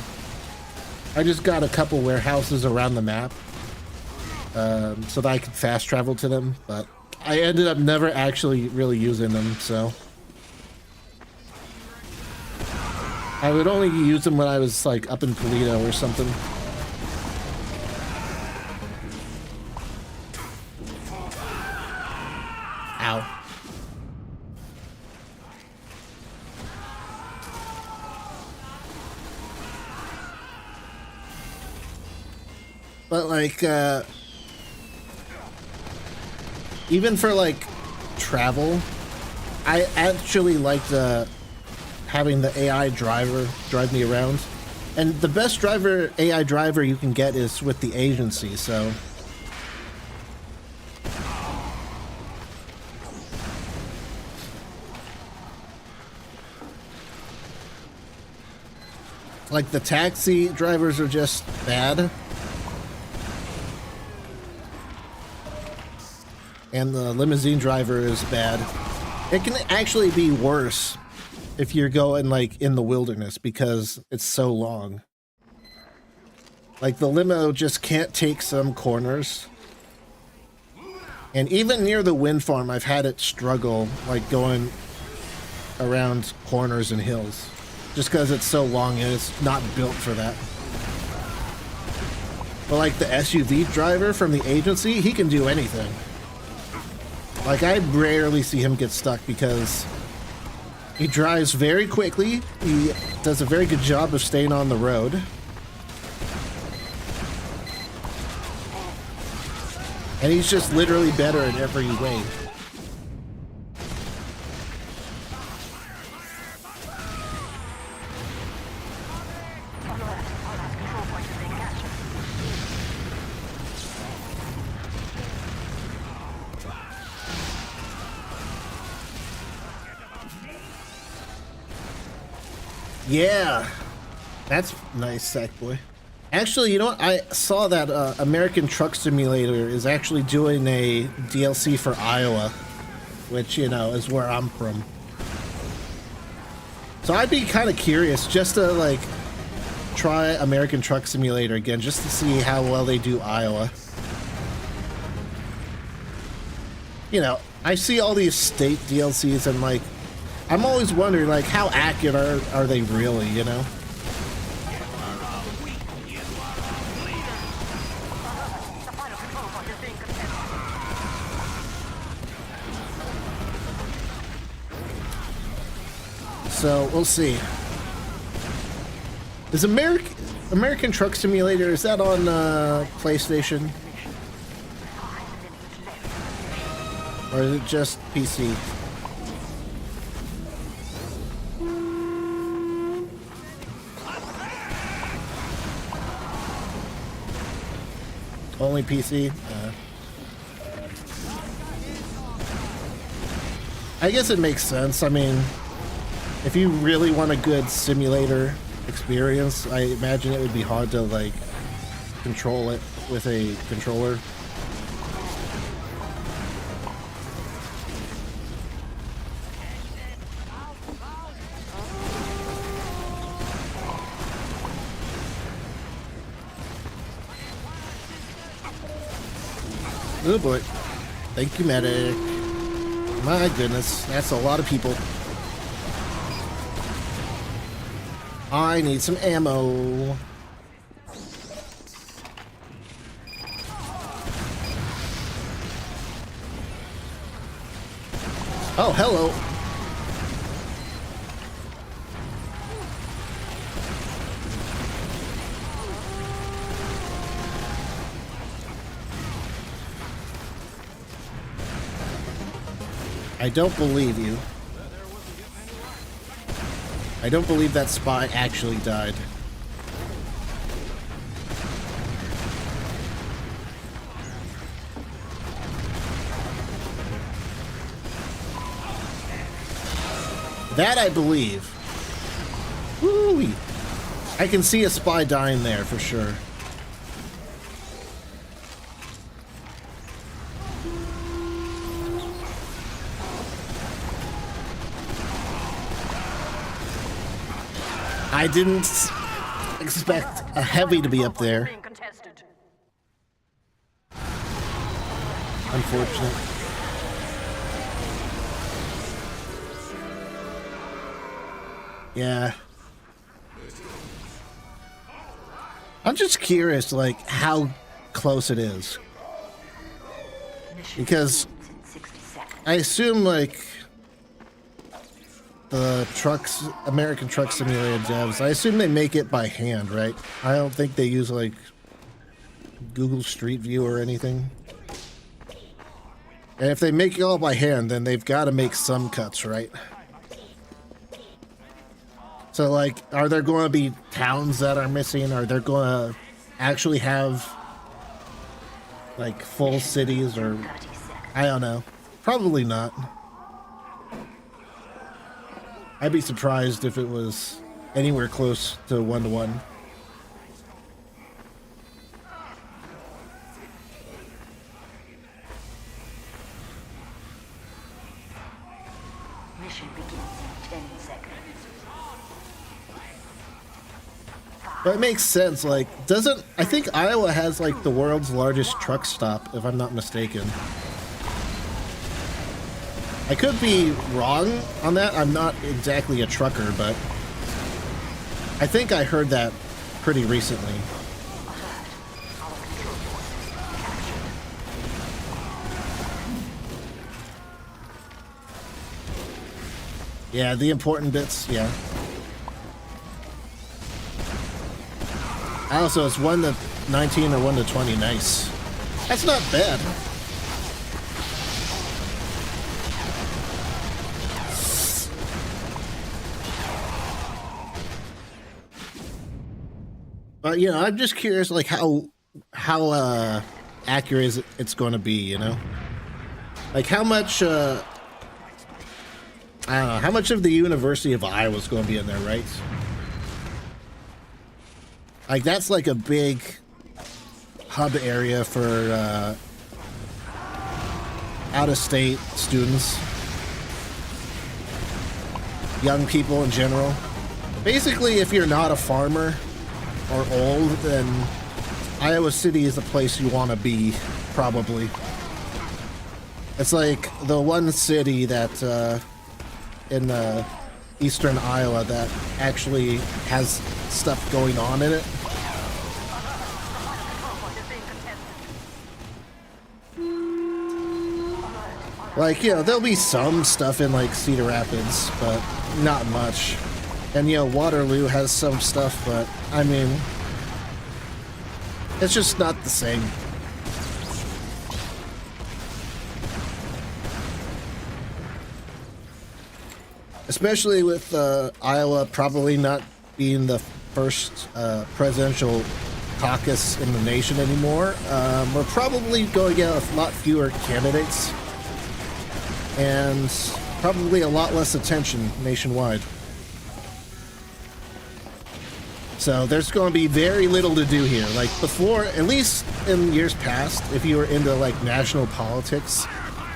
I just got a couple warehouses around the map so that I could fast travel to them, but I ended up never actually really using them, so I would only use them when I was like up in Toledo or something. Ow. But like, even for like travel, I actually liked having the AI driver drive me around. And the best AI driver you can get is with the agency, so. Like, the taxi drivers are just bad. And the limousine driver is bad. It can actually be worse if you're going, like, in the wilderness because it's so long. Like, the limo just can't take some corners. And even near the wind farm, I've had it struggle, like, going around corners and hills. Just because it's so long and it's not built for that. But like the SUV driver from the agency, he can do anything. Like, I rarely see him get stuck because he drives very quickly. He does a very good job of staying on the road. And he's just literally better in every way. Yeah, that's nice, Sackboy. Actually, you know what? I saw that American Truck Simulator is actually doing a DLC for Iowa, which, you know, is where I'm from. So I'd be kind of curious just to, like, try American Truck Simulator again, just to see how well they do Iowa. You know, I see all these state DLCs and, like, I'm always wondering, like, how accurate are they really, you know? So, we'll see. Is American Truck Simulator, is that on PlayStation? Or is it just PC? Only PC? I guess it makes sense. I mean, if you really want a good simulator experience, I imagine it would be hard to, like, control it with a controller. Oh boy. Thank you, medic. My goodness, that's a lot of people. I need some ammo. Oh, hello. I don't believe you. I don't believe that spy actually died. That I believe. Woo-wee. I can see a spy dying there for sure. I didn't expect a heavy to be up there. Unfortunate. Yeah. I'm just curious, like, how close it is. Because I assume, like, the trucks, American Truck Simulator devs, I assume they make it by hand, right? I don't think they use, like, Google Street View or anything. And if they make it all by hand, then they've got to make some cuts, right? So, like, are there going to be towns that are missing? Are they going to actually have, like, full cities? Or, I don't know. Probably not. I'd be surprised if it was anywhere close to 1-to-1. Mission begins in 10 seconds. But it makes sense, like, I think Iowa has, like, the world's largest truck stop, if I'm not mistaken. I could be wrong on that. I'm not exactly a trucker, but I think I heard that pretty recently. Yeah, the important bits, yeah. Also, it's 1-to-19 or 1-to-20. Nice. That's not bad. But, you know, I'm just curious, like, how accurate it's going to be, you know? Like, how much, I don't know, how much of the University of Iowa is going to be in there, right? Like, that's like a big hub area for out-of-state students. Young people in general. Basically, if you're not a farmer or old, then Iowa City is the place you want to be, probably. It's like the one city that in eastern Iowa that actually has stuff going on in it. Like, you know, there'll be some stuff in, like, Cedar Rapids, but not much. And, you know, Waterloo has some stuff, but, I mean, it's just not the same. Especially with Iowa probably not being the first presidential caucus in the nation anymore. We're probably going to get a lot fewer candidates and probably a lot less attention nationwide. So there's going to be very little to do here. Like before, at least in years past, if you were into like national politics,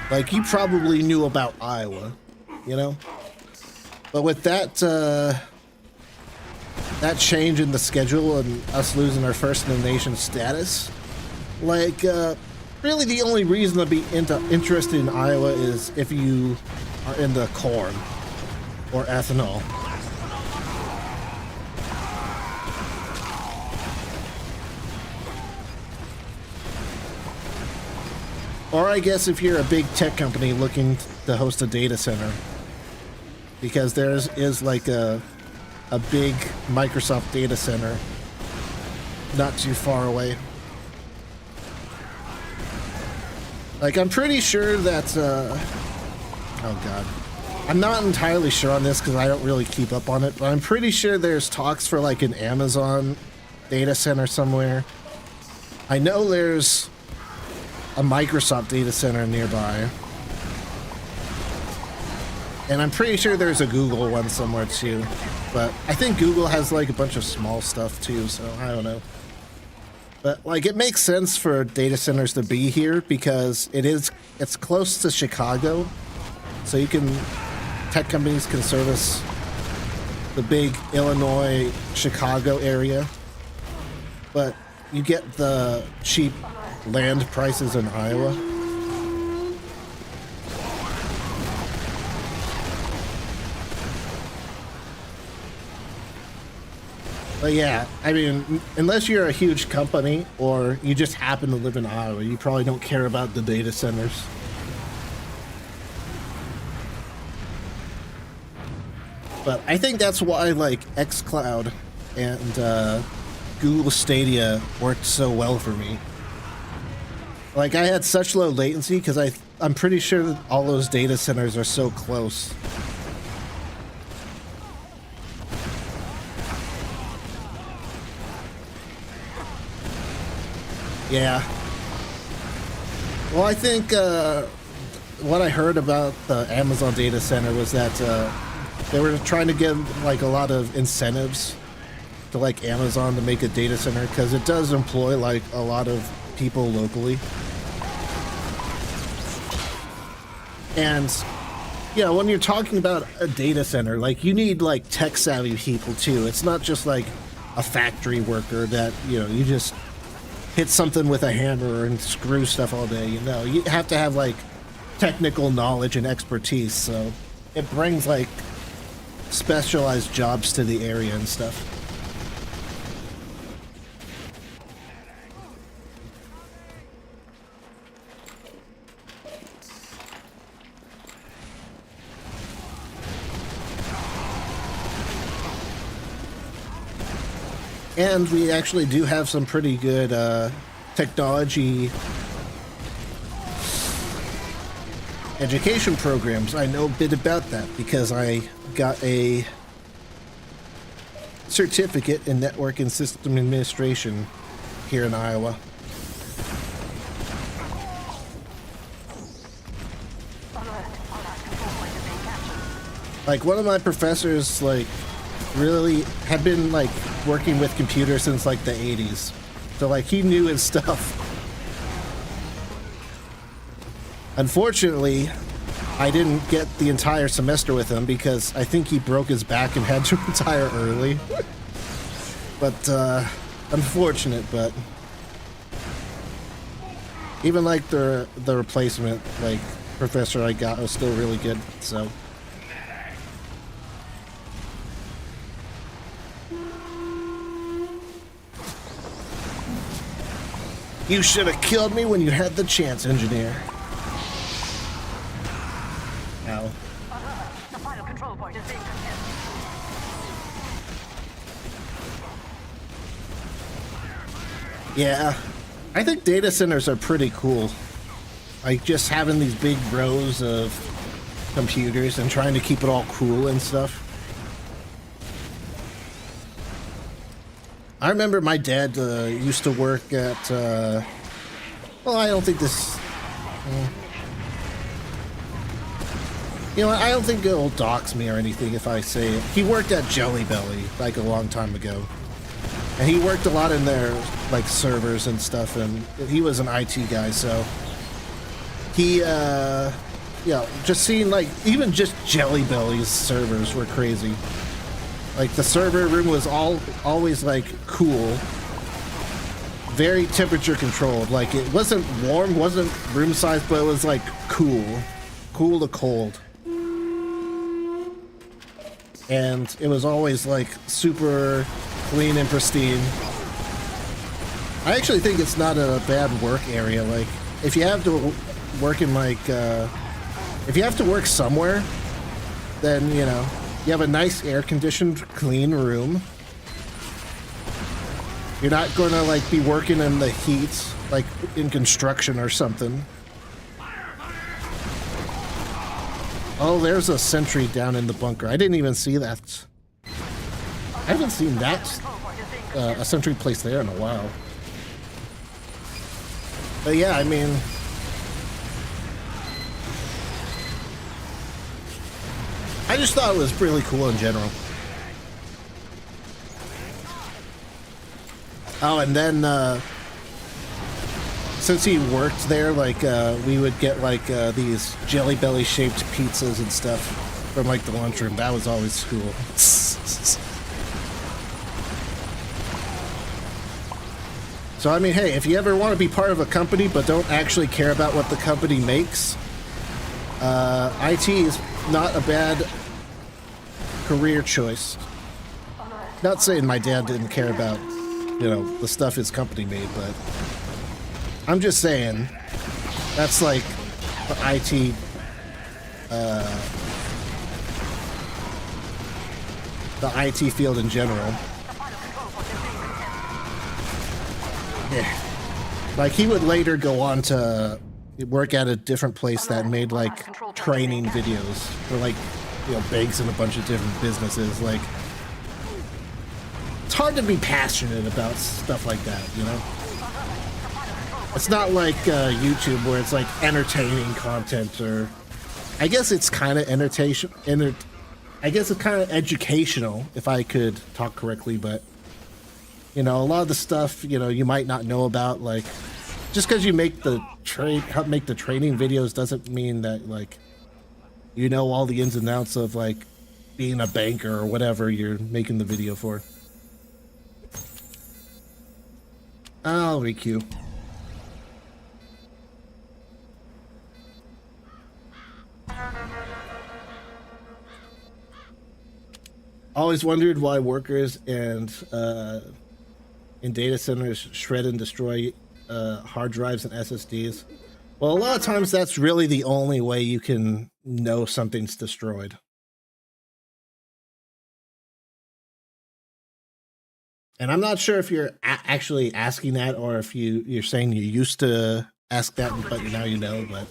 like you probably knew about Iowa, you know? But with that that change in the schedule and us losing our first in the nation status, like really the only reason to be interested in Iowa is if you are into corn or ethanol. Or I guess if you're a big tech company looking to host a data center, because there is like a big Microsoft data center not too far away. Like, I'm pretty sure that, oh god. I'm not entirely sure on this because I don't really keep up on it, but I'm pretty sure there's talks for like an Amazon data center somewhere. I know there's a Microsoft data center nearby. And I'm pretty sure there's a Google one somewhere too. But I think Google has like a bunch of small stuff too, so I don't know. But like, it makes sense for data centers to be here because it's close to Chicago. So tech companies can service the big Illinois, Chicago area. But you get the cheap land prices in Iowa. But yeah, I mean, unless you're a huge company or you just happen to live in Iowa, you probably don't care about the data centers. But I think that's why like xCloud and Google Stadia worked so well for me. Like, I had such low latency because I'm pretty sure that all those data centers are so close. Yeah. Well, I think what I heard about the Amazon data center was that they were trying to give like a lot of incentives to like Amazon to make a data center because it does employ like a lot of people locally. And you know, when you're talking about a data center, like, you need like tech savvy people too. It's not just like a factory worker that, you know, you just hit something with a hammer and screw stuff all day. You know, you have to have like technical knowledge and expertise. So it brings like specialized jobs to the area and stuff. And we actually do have some pretty good technology education programs. I know a bit about that because I got a certificate in network and system administration here in Iowa. Like, one of my professors, like, really had been like working with computers since like the 80s, so like he knew his stuff. Unfortunately, I didn't get the entire semester with him because I think he broke his back and had to retire early. But unfortunate. But even like the replacement like professor I got was still really good. So you should have killed me when you had the chance, engineer. Ow. The final control point is being contested. Yeah, I think data centers are pretty cool. Like, just having these big rows of computers and trying to keep it all cool and stuff. I remember my dad used to work at, well, I don't think this, you know, I don't think it'll dox me or anything if I say it. He worked at Jelly Belly, like, a long time ago. And he worked a lot in their, like, servers and stuff, and he was an IT guy, so he, you know, just seeing, like, even just Jelly Belly's servers were crazy. Like, the server room was always like cool, very temperature controlled. Like, it wasn't warm, wasn't room size, but it was like cool to cold. And it was always like super clean and pristine. I actually think it's not a bad work area. Like, if you have to working like, if you have to work somewhere, then, you know, you have a nice air-conditioned, clean room. You're not gonna, like, be working in the heat, like, in construction or something. Oh, there's a sentry down in the bunker. I didn't even see that. I haven't seen that, a sentry placed there in a while. But yeah, I mean... I just thought it was really cool in general. Oh, and then, since he worked there, like, we would get, like, these Jelly Belly-shaped pizzas and stuff from, like, the lunchroom. That was always cool. So, I mean, hey, if you ever want to be part of a company but don't actually care about what the company makes, IT is not a bad career choice. Not saying my dad didn't care about, you know, the stuff his company made, but I'm just saying that's like the IT field in general. Yeah. Like, he would later go on to work at a different place that made, like, training videos for, like, you know, banks and a bunch of different businesses. Like, it's hard to be passionate about stuff like that, you know? It's not like YouTube where it's, like, entertaining content, or... I guess it's kind of I guess it's kind of educational, if I could talk correctly, but... You know, a lot of the stuff, you know, you might not know about, like, just because you make the training videos doesn't mean that, like, you know all the ins and outs of, like, being a banker or whatever you're making the video for. I'll requeue. Always wondered why workers and, in data centers shred and destroy hard drives and SSDs. Well, a lot of times that's really the only way you can know something's destroyed. And I'm not sure if you're actually asking that, or if you're saying you used to ask that, but now you know. But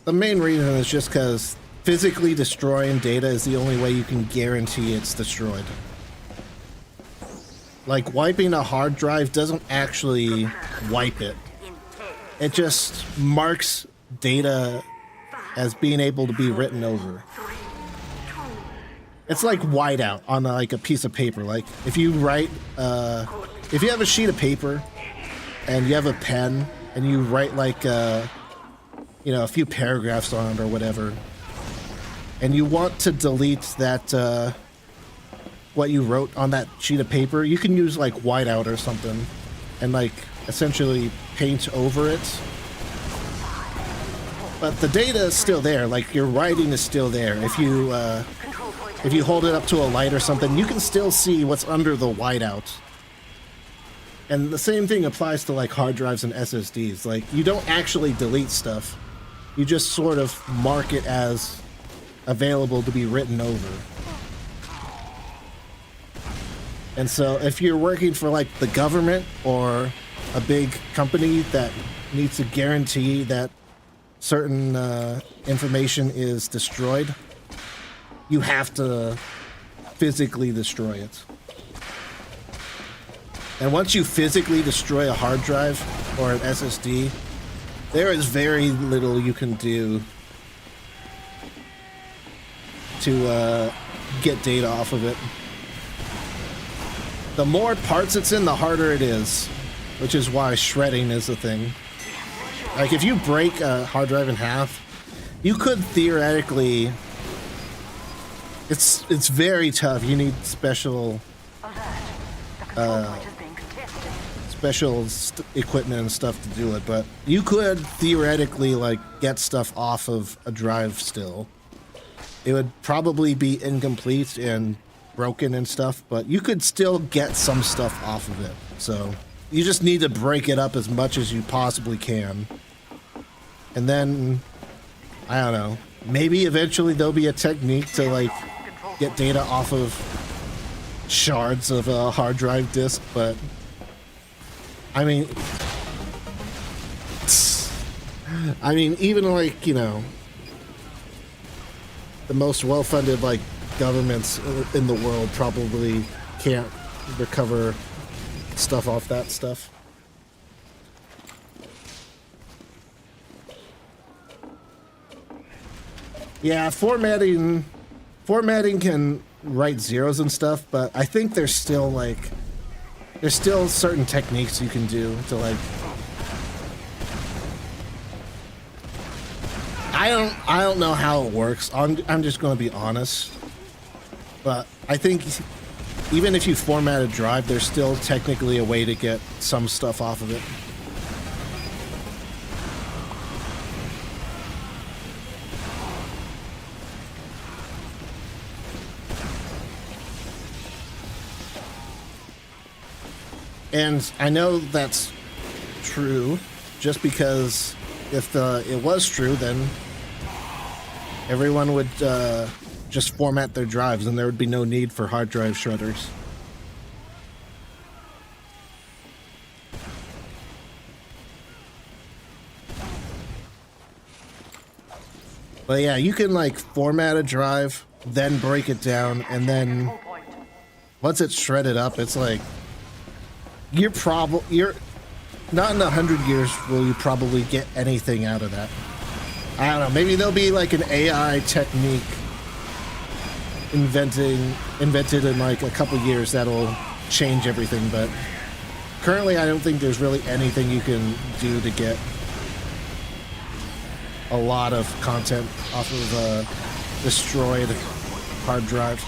the main reason is just because physically destroying data is the only way you can guarantee it's destroyed. Like, wiping a hard drive doesn't actually wipe it. It just marks data as being able to be written over. It's like whiteout on like a piece of paper. Like, if you write, if you have a sheet of paper and you have a pen and you write like, you know, a few paragraphs on it or whatever, and you want to delete that, what you wrote on that sheet of paper, you can use like whiteout or something and like essentially paint over it. But the data is still there, like your writing is still there. If you hold it up to a light or something, you can still see what's under the whiteout. And the same thing applies to like hard drives and SSDs. Like, you don't actually delete stuff. You just sort of mark it as available to be written over. And so if you're working for like the government or a big company that needs to guarantee that certain information is destroyed, you have to physically destroy it. And once you physically destroy a hard drive or an SSD, there is very little you can do to get data off of it. The more parts it's in, the harder it is, which is why shredding is a thing. Like, if you break a hard drive in half, you could theoretically... It's very tough. You need special equipment and stuff to do it, but you could theoretically like get stuff off of a drive still. It would probably be incomplete and broken and stuff, but you could still get some stuff off of it. So you just need to break it up as much as you possibly can. And then, I don't know, maybe eventually there'll be a technique to like get data off of shards of a hard drive disk, but I mean, even like, you know, the most well-funded like governments in the world probably can't recover stuff off that stuff. Yeah, formatting can write zeros and stuff, but I think there's still certain techniques you can do to like. I don't know how it works. I'm just going to be honest, but I think even if you format a drive, there's still technically a way to get some stuff off of it. And I know that's true, just because if it was true, then everyone would just format their drives and there would be no need for hard drive shredders. But yeah, you can like format a drive, then break it down, and then once it's shredded up, it's like you're not in 100 years will you probably get anything out of that. I don't know, maybe there'll be like an AI technique invented in like a couple years that'll change everything, but currently I don't think there's really anything you can do to get a lot of content off of a destroyed hard drive.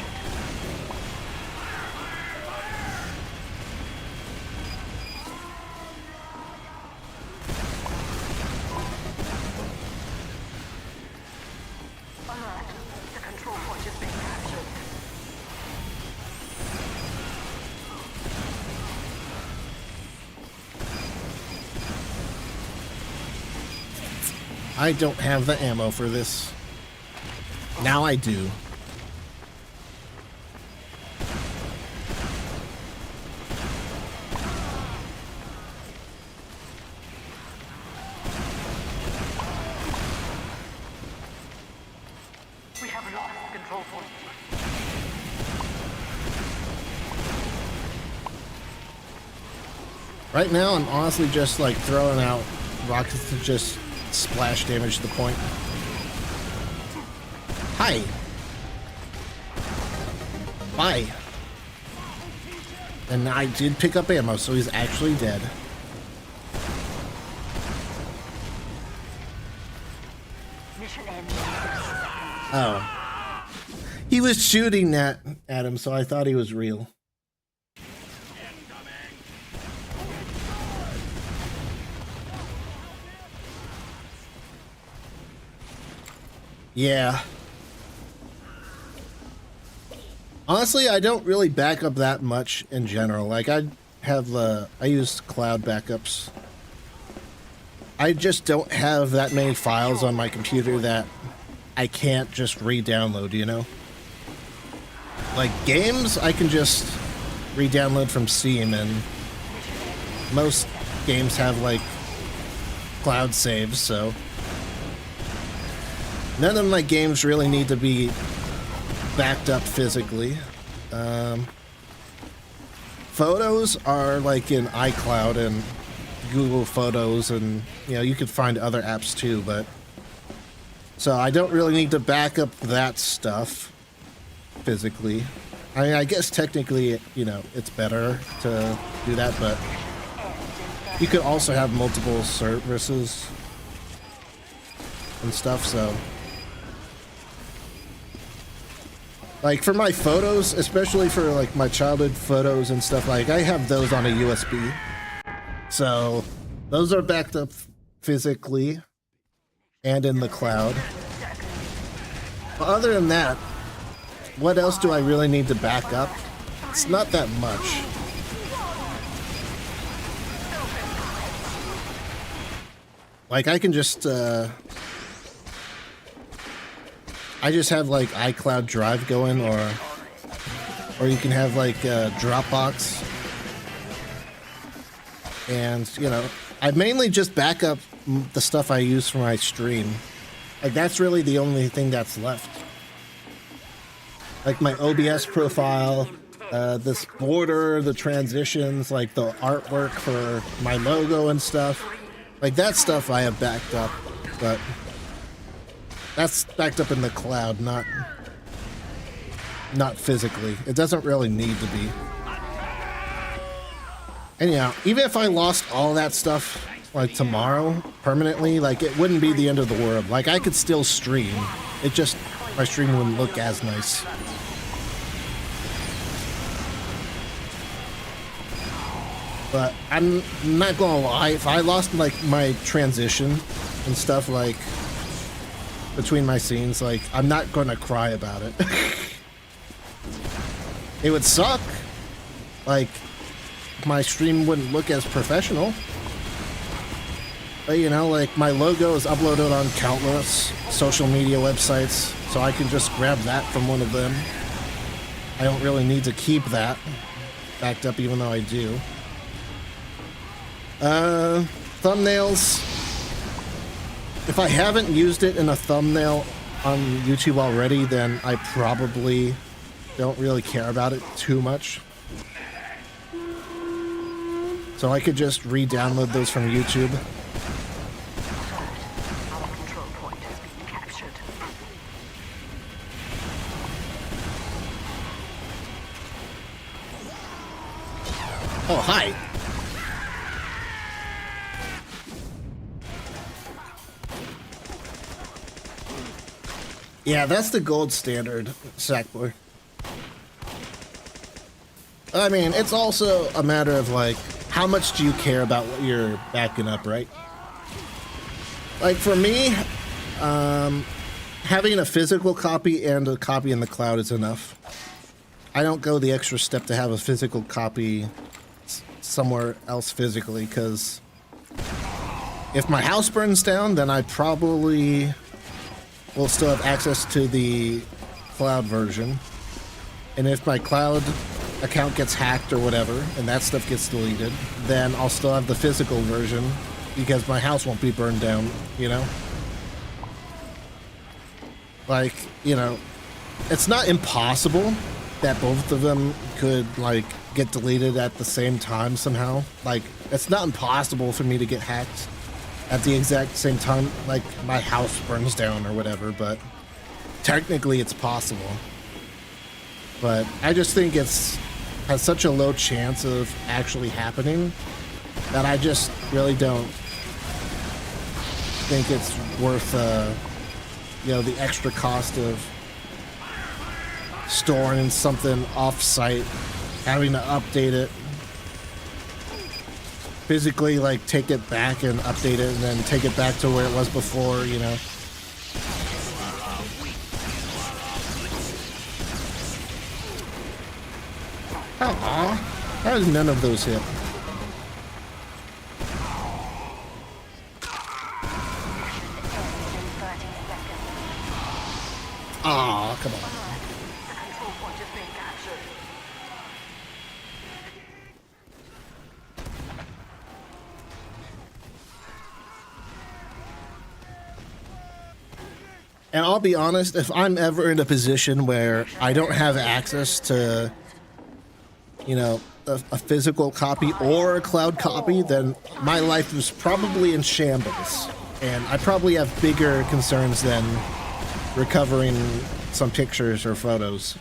I don't have the ammo for this. Now I do. We have lost control point. Right now, I'm honestly just like throwing out rockets to just splash damage to the point. Hi. Bye. And I did pick up ammo, so he's actually dead. Mission ends. Oh. He was shooting that at him, so I thought he was real. Yeah. Honestly, I don't really back up that much in general. Like, I use cloud backups. I just don't have that many files on my computer that I can't just re-download, you know? Like, games, I can just re-download from Steam, and most games have, like, cloud saves, so none of my games really need to be backed up physically. Photos are like in iCloud and Google Photos, and you know, you can find other apps too, but so I don't really need to back up that stuff physically. I mean, I guess technically, you know, it's better to do that, but you could also have multiple services and stuff, so like for my photos, especially for like my childhood photos and stuff, like I have those on a USB. So those are backed up physically and in the cloud. But other than that, what else do I really need to back up? It's not that much. Like I can just I just have like iCloud Drive going, or you can have like Dropbox, and you know, I mainly just back up the stuff I use for my stream. Like that's really the only thing that's left. Like my OBS profile, this border, the transitions, like the artwork for my logo and stuff. Like that stuff I have backed up, but that's backed up in the cloud, not physically. It doesn't really need to be. Anyhow, even if I lost all that stuff like tomorrow permanently, like it wouldn't be the end of the world. Like I could still stream. It just, my stream wouldn't look as nice. But I'm not gonna lie, if I lost like my transition and stuff like between my scenes, like I'm not gonna cry about it. It would suck. Like my stream wouldn't look as professional. But you know, like my logo is uploaded on countless social media websites, so I can just grab that from one of them. I don't really need to keep that backed up, even though I do. Thumbnails. If I haven't used it in a thumbnail on YouTube already, then I probably don't really care about it too much. So I could just re-download those from YouTube. Our control point has been captured. Oh, hi. Yeah, that's the gold standard, Sackboy. I mean, it's also a matter of, like, how much do you care about what you're backing up, right? Like, for me, having a physical copy and a copy in the cloud is enough. I don't go the extra step to have a physical copy somewhere else physically, because if my house burns down, then I probably will still have access to the cloud version. And if my cloud account gets hacked or whatever, and that stuff gets deleted, then I'll still have the physical version because my house won't be burned down, you know? Like, you know, it's not impossible that both of them could, like, get deleted at the same time somehow. Like, it's not impossible for me to get hacked at the exact same time, like my house burns down or whatever, but technically it's possible. But I just think has such a low chance of actually happening that I just really don't think it's worth, you know, the extra cost of storing something off-site, having to update it. Physically, like, take it back and update it, and then take it back to where it was before, you know. Aw, how does none of those hit? Aw, come on. The control point has been captured. And I'll be honest, if I'm ever in a position where I don't have access to, you know, a physical copy or a cloud copy, then my life is probably in shambles. And I probably have bigger concerns than recovering some pictures or photos.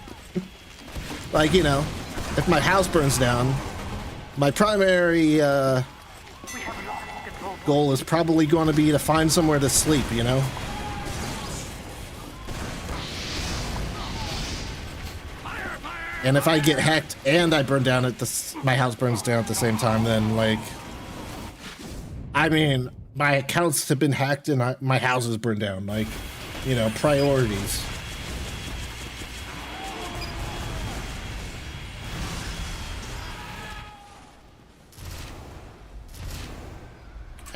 Like, you know, if my house burns down, my primary goal is probably going to be to find somewhere to sleep, you know? And if I get hacked and I burn down my house burns down at the same time, then, like, I mean, my accounts have been hacked and my house is burned down. Like, you know, priorities.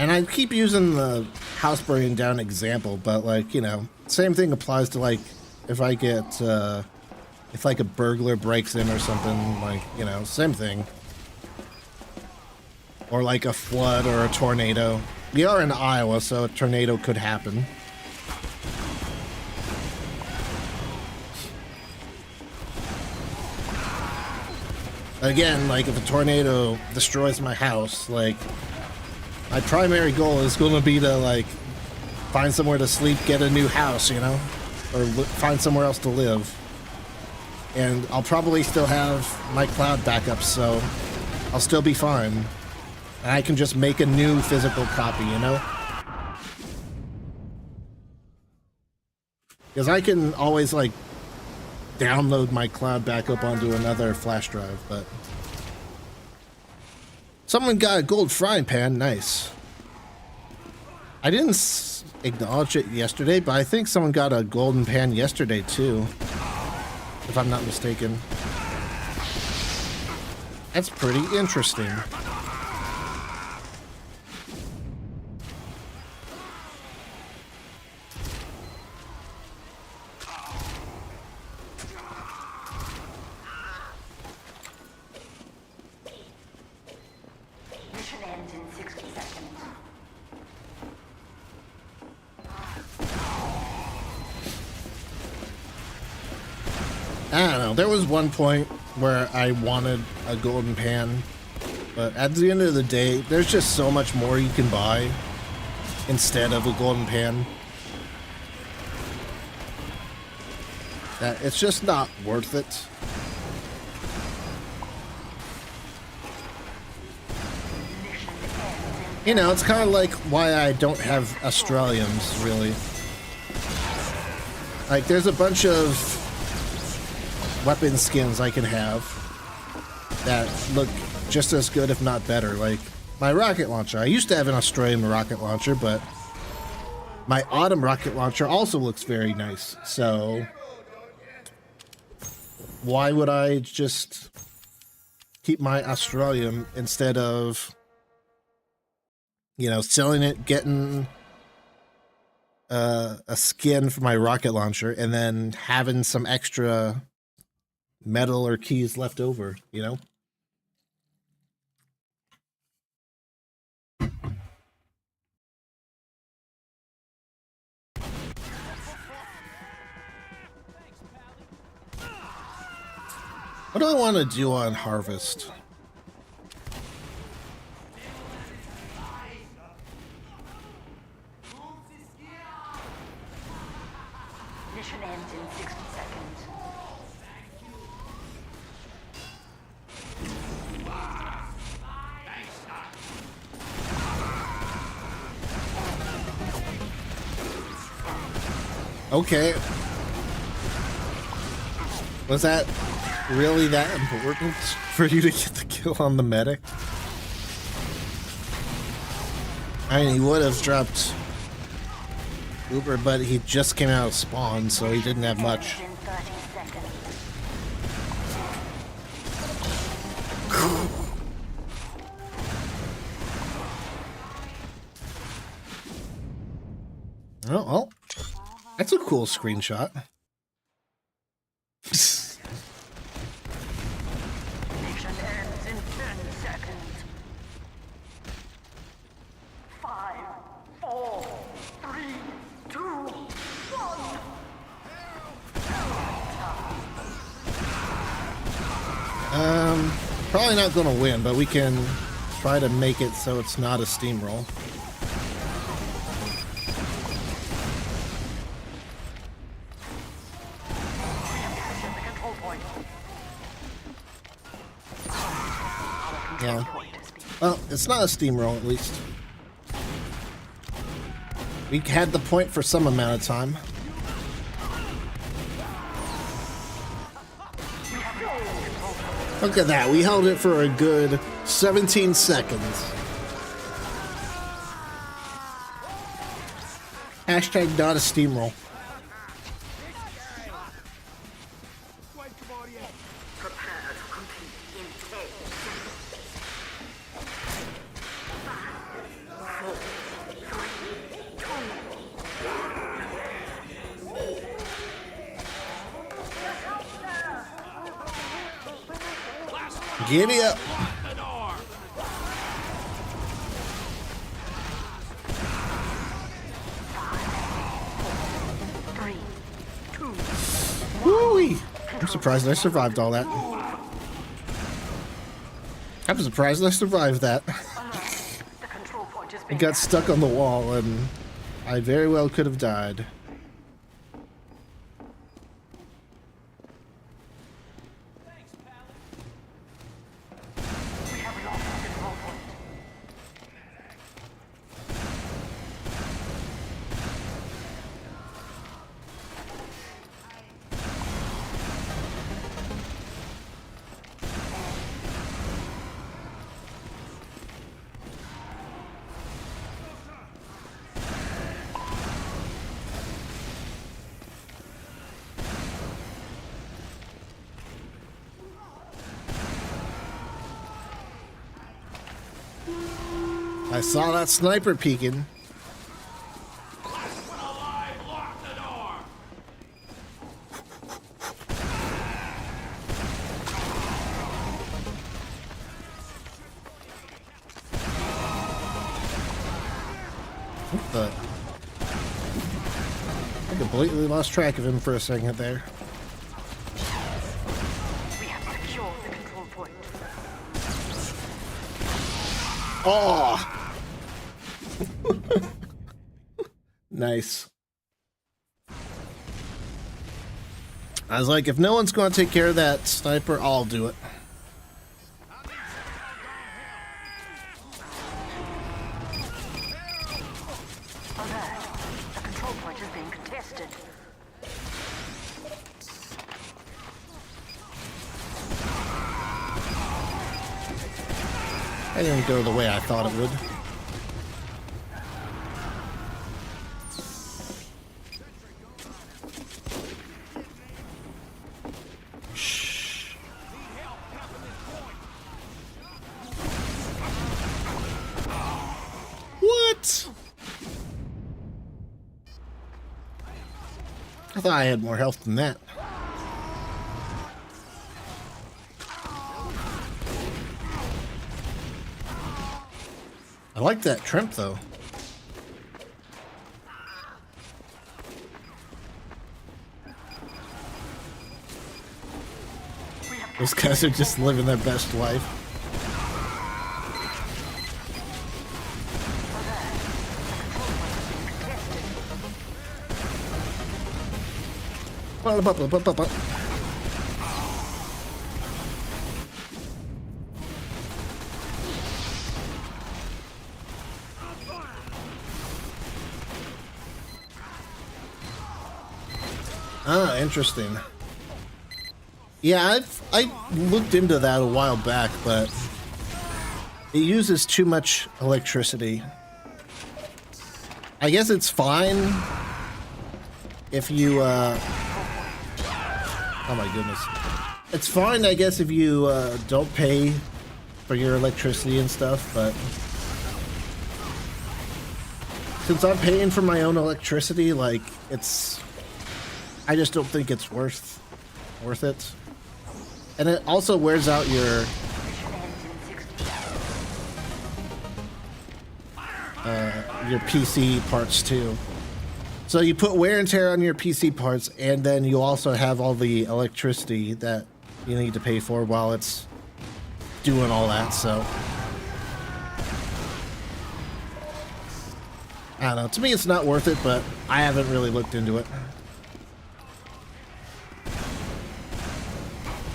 And I keep using the house burning down example, but like, you know, same thing applies to like if I get if like a burglar breaks in or something, like, you know, same thing. Or like a flood or a tornado. We are in Iowa, so a tornado could happen. Again, like if a tornado destroys my house, like my primary goal is going to be to like find somewhere to sleep, get a new house, you know, or find somewhere else to live. And I'll probably still have my cloud backup, so I'll still be fine. And I can just make a new physical copy, you know? Because I can always like download my cloud backup onto another flash drive, but someone got a gold frying pan. Nice. I didn't acknowledge it yesterday, but I think someone got a golden pan yesterday too, if I'm not mistaken. That's pretty interesting. Mission ends in 60 seconds. I don't know. There was one point where I wanted a golden pan, but at the end of the day, there's just so much more you can buy instead of a golden pan that it's just not worth it. You know, it's kind of like why I don't have Australians, really. Like, there's a bunch of weapon skins I can have that look just as good, if not better. Like, my rocket launcher. I used to have an Australian rocket launcher, but my autumn rocket launcher also looks very nice. So, why would I just keep my Australian instead of, you know, selling it, getting a skin for my rocket launcher, and then having some extra metal or keys left over, you know? What do I want to do on Harvest? Mission ends in 60 seconds. Okay. Was that really that important for you to get the kill on the medic? I mean, he would have dropped Uber, but he just came out of spawn, so he didn't have much. In 30 seconds. Oh, well, that's a cool screenshot. Mission ends in 10 seconds. 5, 4, 3, 2, 1. Probably not gonna win, but we can try to make it so it's not a steamroll. Yeah. Well, it's not a steamroll, at least. We had the point for some amount of time. Look at that. We held it for a good 17 seconds. Hashtag not a steamroll. Prepare to compete in 10 seconds. 5, 4, Giddy up. The door. Three, two, Woo-wee. I'm surprised I survived all that. I'm surprised I survived that. the control point has I been got stuck on the wall and I very well could have died. We have lost the control point. I saw that sniper peeking. Alive, lock the door. What the? I completely lost track of him for a second there. We have secured the control point. Oh! Nice. I was like, if no one's going to take care of that sniper, I'll do it. Alert. The control point is being contested. That didn't go the way I thought it would. Shh. What? I thought I had more health than that. I like that trimp though. Those guys are just living their best life. Ah, interesting. Yeah, I looked into that a while back, but it uses too much electricity. I guess it's fine if you oh my goodness. It's fine, I guess, if you don't pay for your electricity and stuff, but since I'm paying for my own electricity, like, I just don't think it's worth it. And it also wears out your PC parts too. So you put wear and tear on your PC parts, and then you also have all the electricity that you need to pay for while it's doing all that, so I don't know. To me, it's not worth it, but I haven't really looked into it.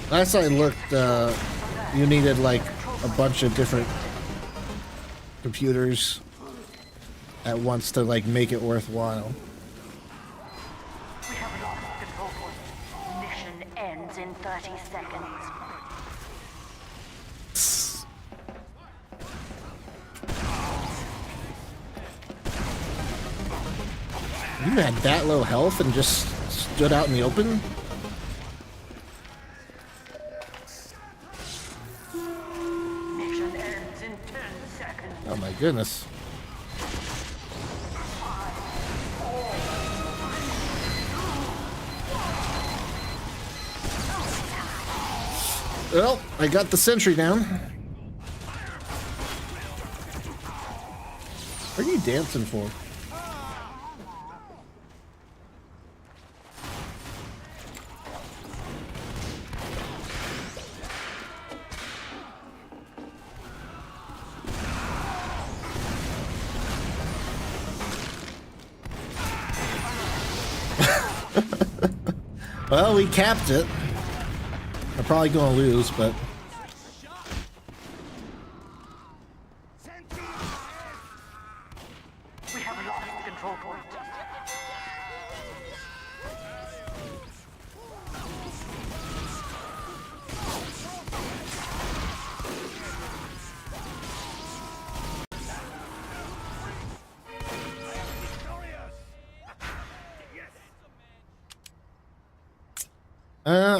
Last I looked, you needed like a bunch of different computers at once to like make it worthwhile. We have lost control point. Mission ends in 30 seconds. You had that low health and just stood out in the open? Mission ends in 10 seconds. Oh my goodness. Well, I got the sentry down. What are you dancing for? Well, we capped it. I'm probably gonna lose, but We have lost the control point.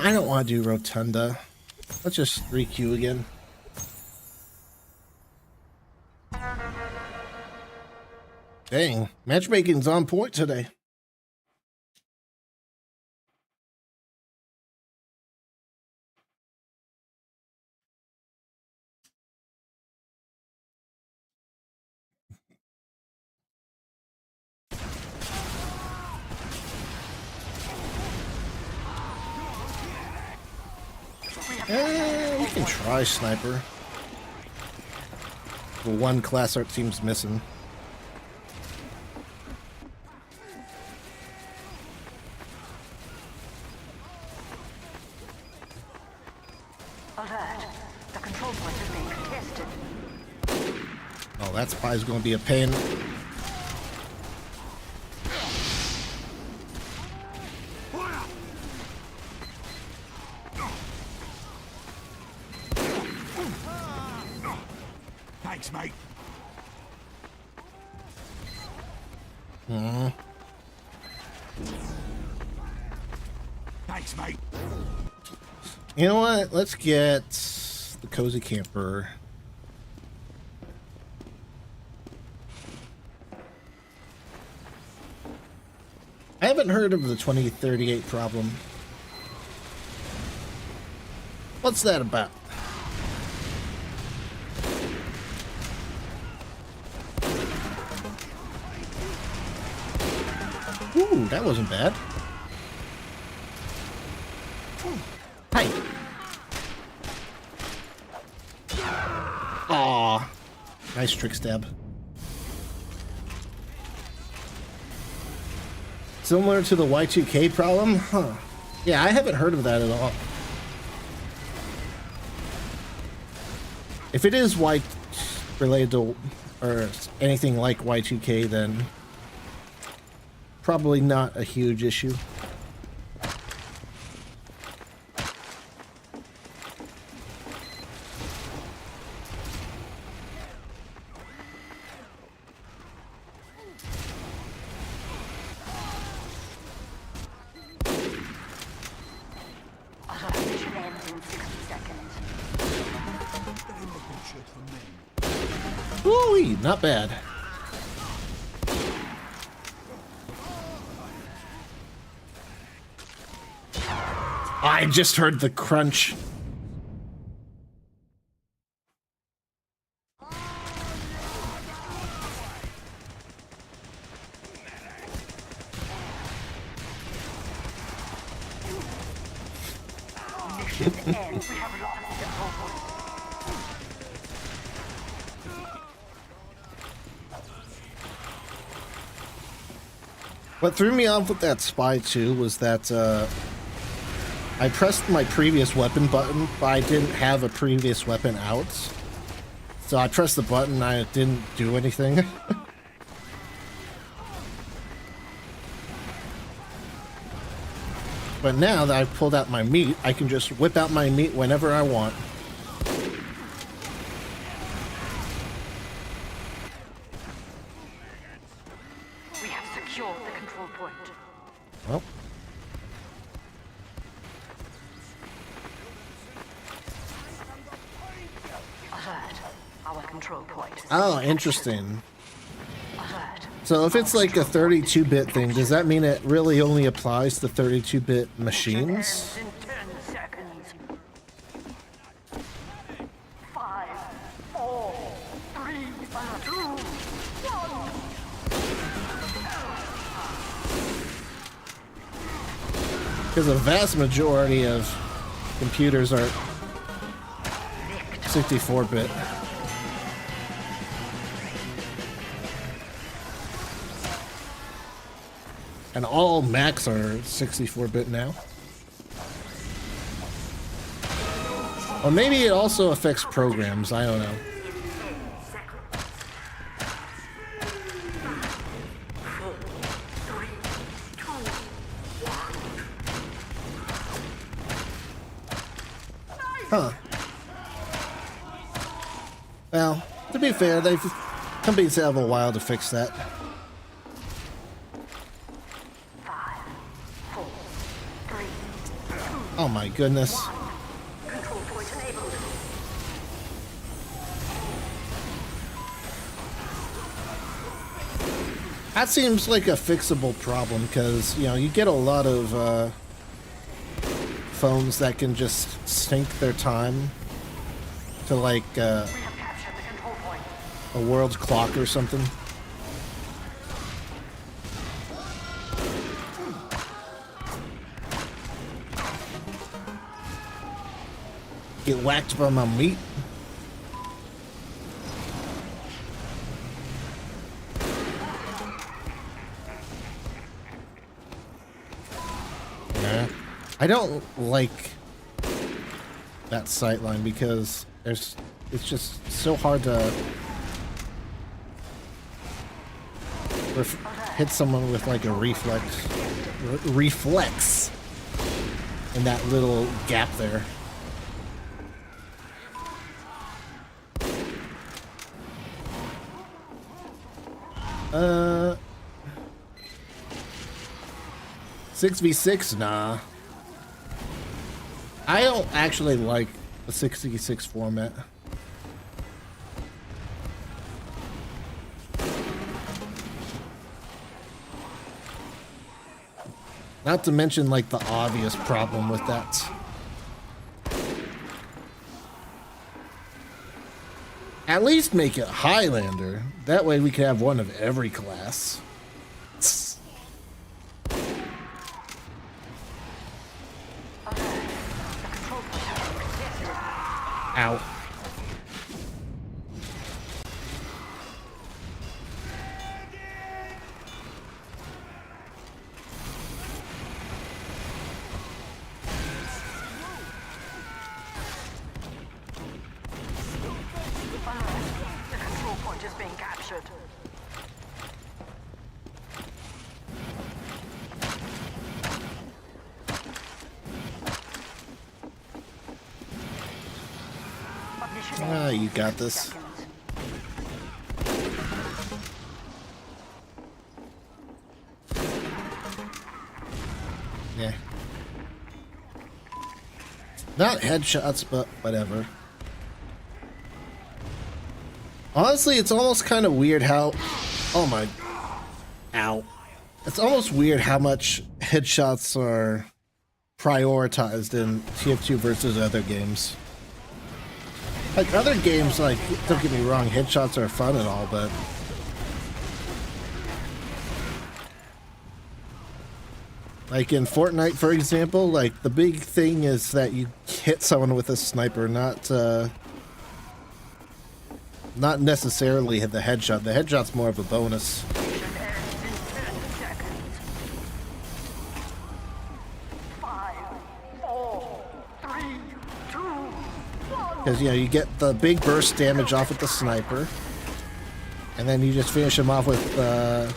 I don't want to do Rotunda. Let's just re-queue again. Dang, matchmaking's on point today. We can try Sniper. The one class art seems missing. Alert. The control point is being contested. Oh, that's probably going to be a pain. Thanks, mate. Thanks, mate. You know what? Let's get the Cozy Camper. I haven't heard of the 2038 problem. What's that about? Ooh, that wasn't bad. Hi. Aw. Nice trick stab. Similar to the Y2K problem? Huh. Yeah, I haven't heard of that at all. If it is related to or anything like Y2K, then probably not a huge issue. Mission ends in 60 seconds. Ooh, not bad. I just heard the crunch. Mission ends. We have lost the control point. What threw me off with that spy too was that I pressed my previous weapon button, but I didn't have a previous weapon out. So I pressed the button and I didn't do anything. But now that I've pulled out my meat, I can just whip out my meat whenever I want. We have secured the control point. Well. Alert. Our control point is Oh, interesting. alert. So if it's like a 32-bit thing, does that mean it really only applies to 32-bit machines? Ends in 10 seconds. 5, 4, 3, 2, 1. Because the vast majority of computers are 64-bit. And all Macs are 64-bit now. Or maybe it also affects programs, I don't know. Huh. Well, to be fair, companies have a while to fix that. 5, 4, 3, 2, Oh my goodness. control point enabled. That seems like a fixable problem because, you know, you get a lot of phones that can just sync their time to like We have captured the control point. a world clock or something. Get whacked by my meat. Yeah. I don't like that sightline because it's just so hard to hit someone with like a reflex in that little gap there. Uh, 6v6? Nah. I don't actually like the 6v6 format. Not to mention like the obvious problem with that. At least make it Highlander. That way we can have one of every class. Ow. The control point is being captured. Ah, you got this. Yeah. Not headshots, but whatever. Honestly, it's almost kind of weird how... Oh my... Ow. It's almost weird how much headshots are prioritized in TF2 versus other games. Like, other games, like, don't get me wrong, headshots are fun and all, but... Like in Fortnite, for example, like, the big thing is that you hit someone with a sniper, not necessarily hit the headshot. The headshot's more of a bonus. Because, you know, you get the big burst damage off with the sniper, and then you just finish him off with an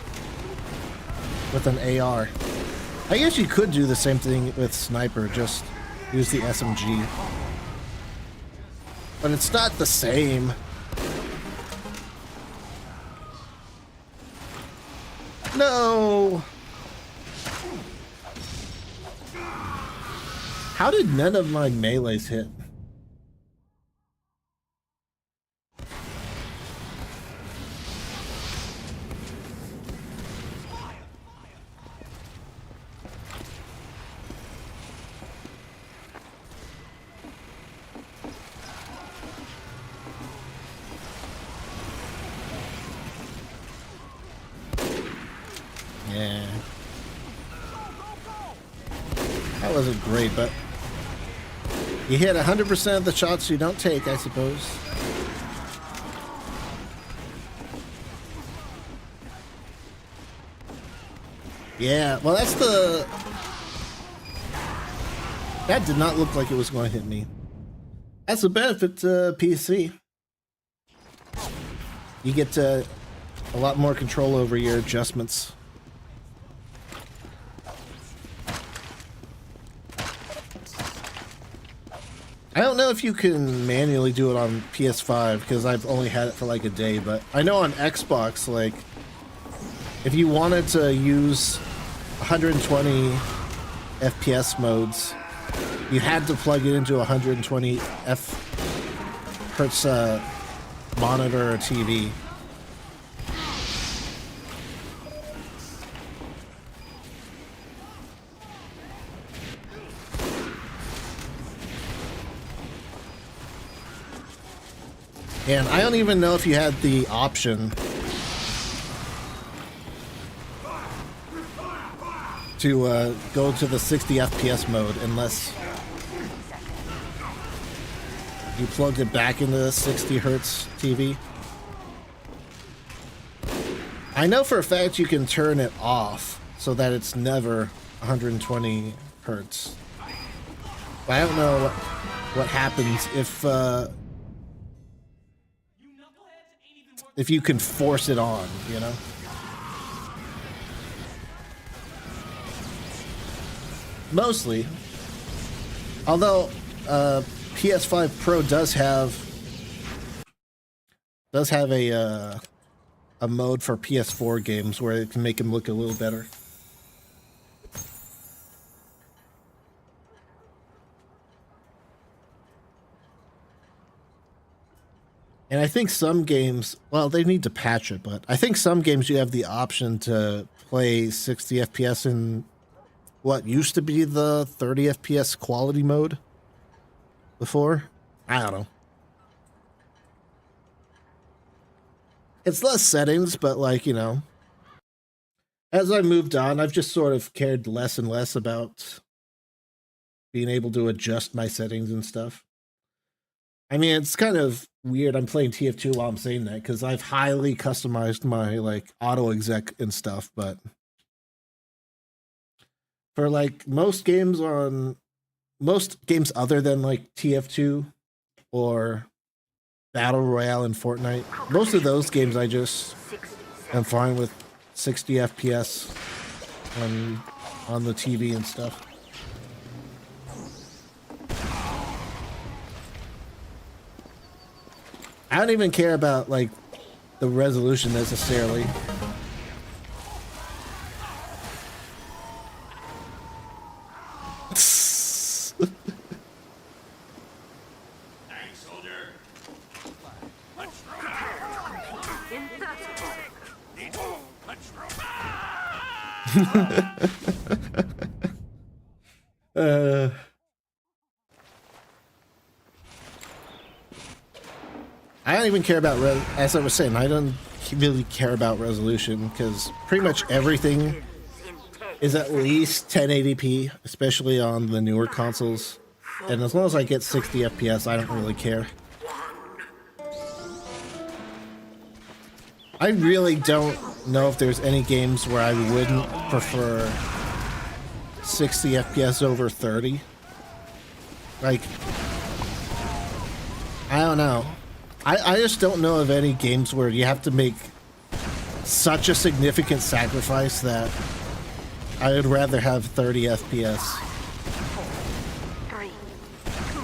AR. I guess you could do the same thing with sniper, just use the SMG. But it's not the same. No! How did none of my melees hit? wasn't great, but you hit 100% of the shots you don't take, I suppose. Yeah, well, that's the... That did not look like it was going to hit me. That's the benefit to PC. You get a lot more control over your adjustments. I don't know if you can manually do it on PS5 because I've only had it for like a day, but I know on Xbox, like, if you wanted to use 120 FPS modes, you had to plug it into a 120 hertz monitor or TV. And I don't even know if you had the option to go to the 60 FPS mode unless you plugged it back into the 60 hertz TV. I know for a fact you can turn it off so that it's never 120 hertz. But I don't know what happens if you can force it on, you know? Mostly. Although PS5 Pro does have a mode for PS4 games where it can make them look a little better. And I think some games, well, they need to patch it, but I think some games you have the option to play 60 FPS in what used to be the 30 FPS quality mode before. I don't know. It's less settings, but like, you know, as I moved on, I've just sort of cared less and less about being able to adjust my settings and stuff. I mean, it's kind of weird. I'm playing TF2 while I'm saying that because I've highly customized my like auto exec and stuff, but for like most games other than like TF2 or Battle Royale and Fortnite, most of those games I just am fine with 60 FPS on the TV and stuff. I don't even care about like the resolution necessarily. Thanks, soldier. I don't even care about as I was saying, I don't really care about resolution because pretty much everything is at least 1080p, especially on the newer consoles. And as long as I get 60 FPS, I don't really care. I really don't know if there's any games where I wouldn't prefer 60 FPS over 30. Like, I don't know. I just don't know of any games where you have to make such a significant sacrifice that I would rather have 30 FPS.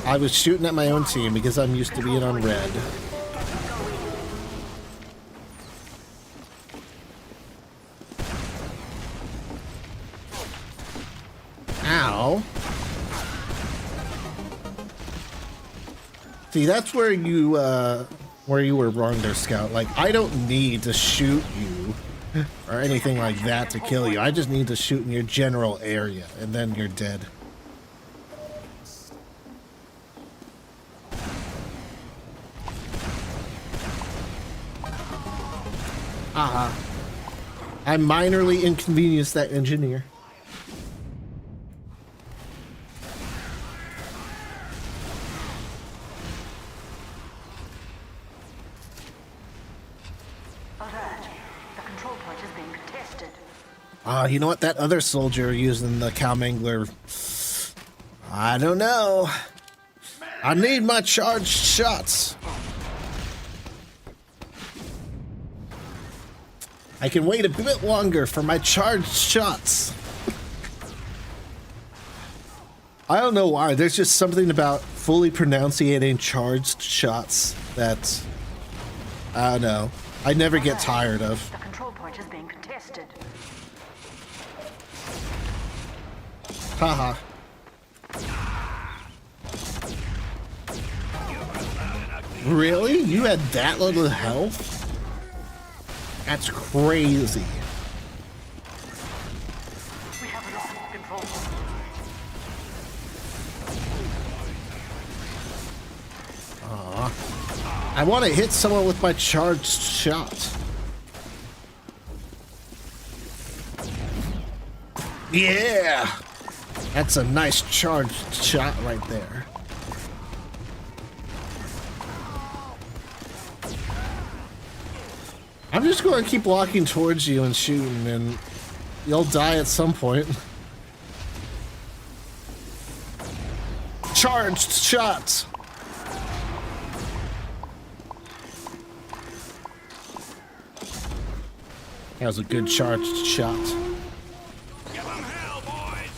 I was shooting at my own team because I'm used to being on red. Ow. See, that's where you were wrong there, Scout. Like, I don't need to shoot you or anything like that to kill you. I just need to shoot in your general area, and then you're dead. I minorly inconvenienced that engineer. You know what? That other soldier using the cow mangler. I don't know. I need my charged shots. I can wait a bit longer for my charged shots. I don't know why. There's just something about fully pronunciating charged shots that, I don't know, I never get tired of. The control point is being contested. Haha. Really? You had that little health? That's crazy. We have lost control point. I want to hit someone with my charged shot. Yeah! That's a nice charged shot right there. I'm just going to keep walking towards you and shooting, and you'll die at some point. Charged shots! That was a good charged shot. Give 'em hell, boys!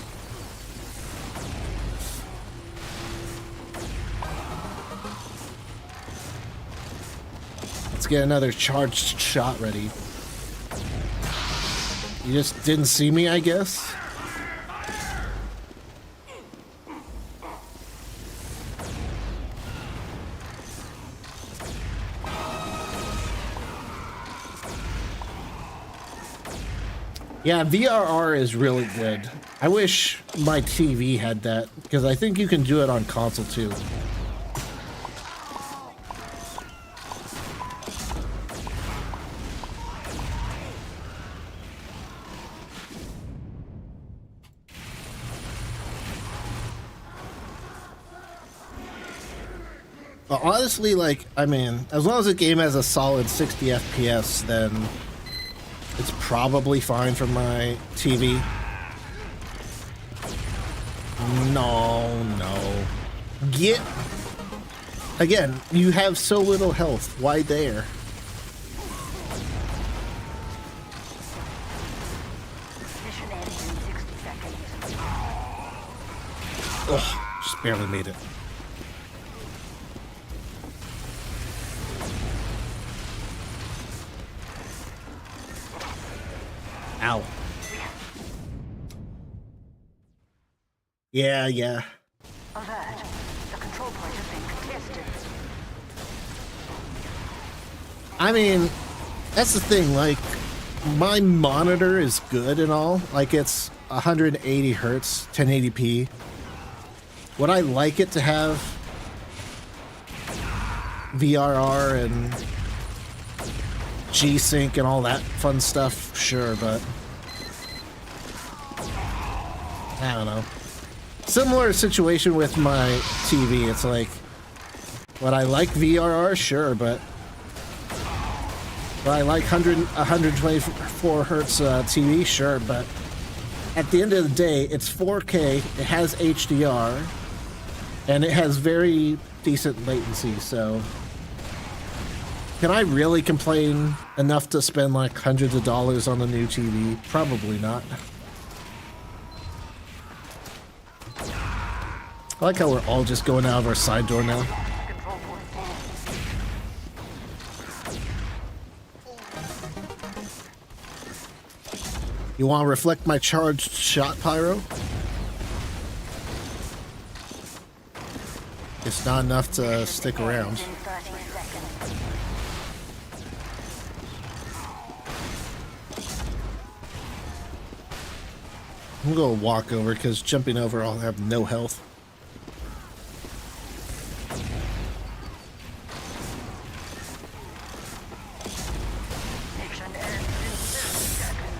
Let's get another charged shot ready. You just didn't see me, I guess? Yeah, VRR is really good. I wish my TV had that, because I think you can do it on console too. But honestly, like, I mean, as long as the game has a solid 60 FPS, then it's probably fine for my TV. No. Get... Again, you have so little health. Why there? Mission ends in 60 seconds. Ugh, just barely made it. Ow. Yeah. Alert. The control point has been contested. I mean, that's the thing, like, my monitor is good and all. Like, it's 180 hertz, 1080p. Would I like it to have VRR and G-Sync and all that fun stuff? Sure, but I don't know. Similar situation with my TV. It's like, would I like VRR? Sure, but would I like 124 hertz TV? Sure, but at the end of the day, it's 4K, it has HDR, and it has very decent latency, so can I really complain enough to spend like hundreds of dollars on a new TV? Probably not. I like how we're all just going out of our side door now. Control point lost. You want to reflect my charged shot, Pyro? It's not enough to stick around. In 30 seconds. I'm gonna walk over because jumping over I'll have no health. Mission ends in 30 seconds.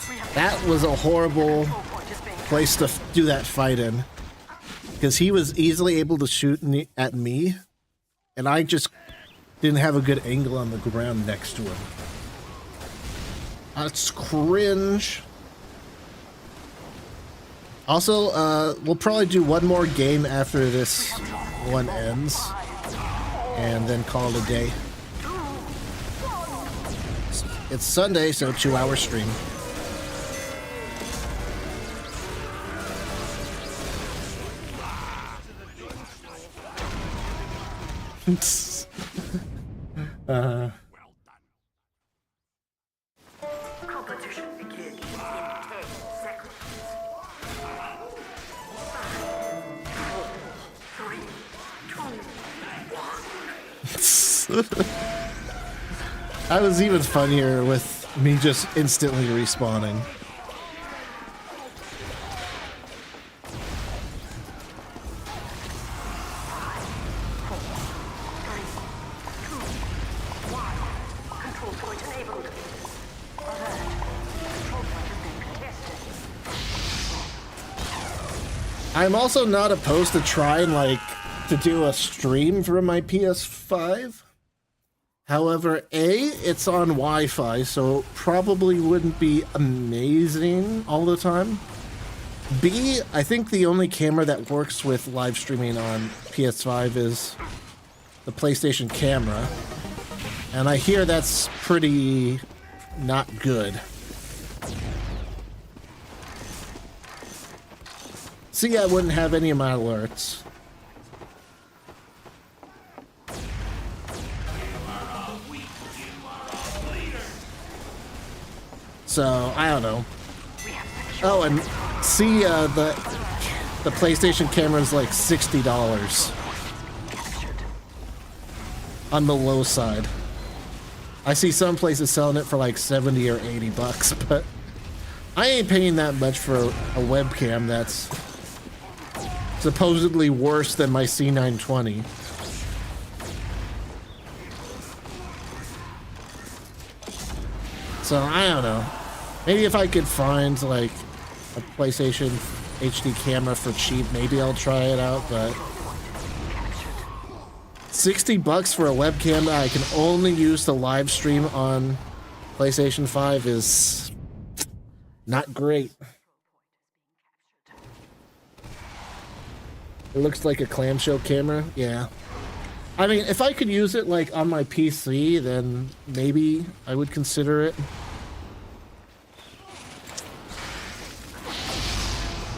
We have That was a horrible control point is being place to do that fight in. Because he was easily able to shoot at me, and I just didn't have a good angle on the ground next to him. That's cringe. Also, we'll probably do one more game after this one ends, and then call it a day. It's Sunday, so 2-hour stream. Competition begins in 10 seconds. 5, 4, 3, 2, 1. That was even funnier with me just instantly respawning. Control point enabled. Alert. Control point has been contested. I'm also not opposed to trying, like, to do a stream from my PS5. However, A, it's on Wi-Fi, so probably wouldn't be amazing all the time. B, I think the only camera that works with live streaming on PS5 is the PlayStation camera. And I hear that's pretty not good. See, I wouldn't have any of my alerts. So, I don't know. Oh, and see, the PlayStation camera is like $60 on the low side. I see some places selling it for like 70 or 80 bucks, but I ain't paying that much for a webcam that's supposedly worse than my C920. So, I don't know. Maybe if I could find, like, a PlayStation HD camera for cheap, maybe I'll try it out, but 60 bucks for a webcam that I can only use to live stream on PlayStation 5 is not great. It looks like a clamshell camera, yeah. I mean, if I could use it, like, on my PC, then maybe I would consider it.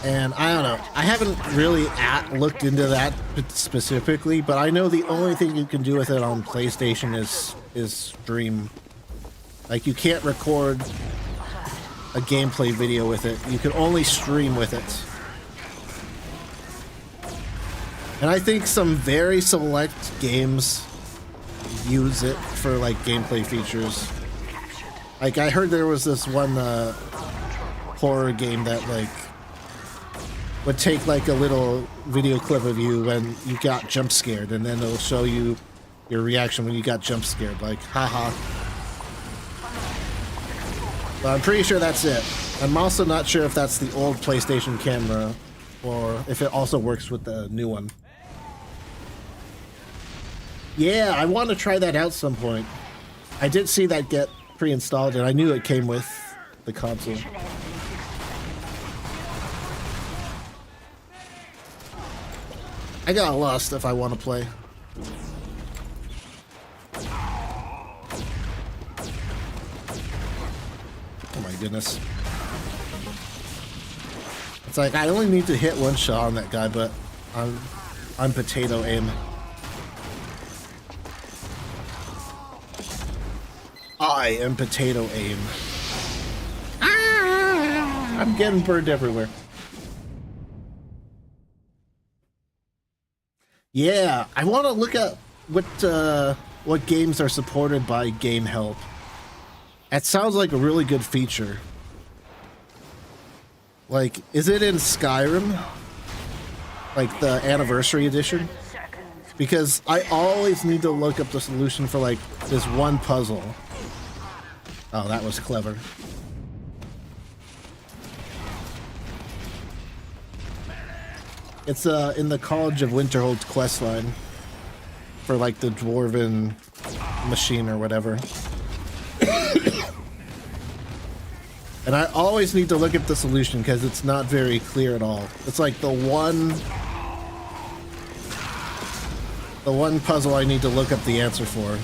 And I don't know. I haven't really looked into that specifically, but I know the only thing you can do with it on PlayStation is stream. Like, you can't record a gameplay video with it. You can only stream with it. And I think some very select games use it for, like, gameplay features. Like, I heard there was this one horror game that, like, would take like a little video clip of you when you got jump scared, and then it'll show you your reaction when you got jump scared, like haha. But I'm pretty sure that's it. I'm also not sure if that's the old PlayStation camera or if it also works with the new one. Yeah, I want to try that out some point. I did see that get pre-installed, and I knew it came with the console. I got a lot of stuff I want to play. Oh my goodness. It's like I only need to hit one shot on that guy, but I'm potato aim. I am potato aim. Ah, I'm getting burned everywhere. Yeah, I want to look at what games are supported by Game Help. That sounds like a really good feature. Like, is it in Skyrim? Like the Anniversary Edition? Because I always need to look up the solution for like this one puzzle. Oh, that was clever. It's in the College of Winterhold's questline for like the dwarven machine or whatever. And I always need to look at the solution because it's not very clear at all. It's like the one puzzle I need to look up the answer for.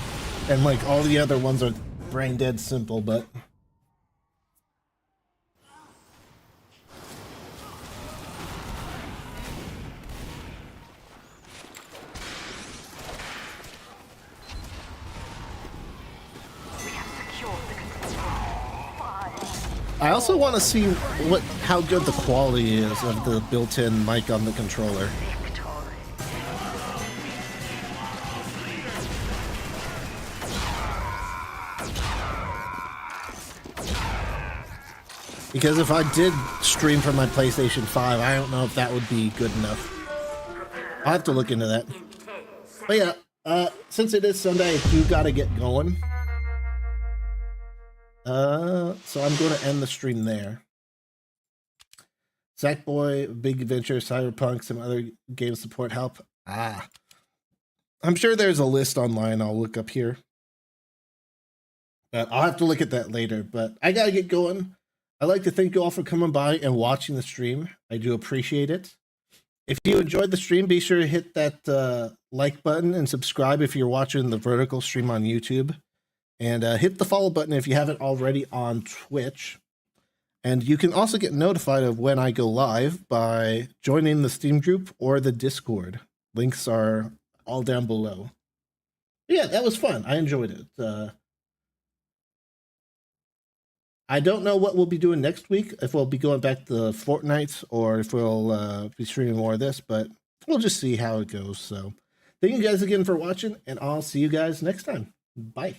And like all the other ones are brain dead simple, but We have secured the control room. 5. I also want to see how good the quality is of the built-in mic on the controller. Victory. Because if I did stream from my PlayStation 5, I don't know if that would be good enough. I'll have to look into that. But yeah, since it is Sunday, I do gotta get going. So I'm going to end the stream there. Sackboy, Big Adventure, Cyberpunk, some other game support help. I'm sure there's a list online I'll look up here. But I'll have to look at that later. But I gotta get going. I'd like to thank you all for coming by and watching the stream. I do appreciate it. If you enjoyed the stream, be sure to hit that like button and subscribe if you're watching the vertical stream on YouTube. And hit the follow button if you haven't already on Twitch. And you can also get notified of when I go live by joining the Steam group or the Discord. Links are all down below. Yeah, that was fun. I enjoyed it. I don't know what we'll be doing next week, if we'll be going back to Fortnite or if we'll be streaming more of this, but we'll just see how it goes. So thank you guys again for watching, and I'll see you guys next time. Bye.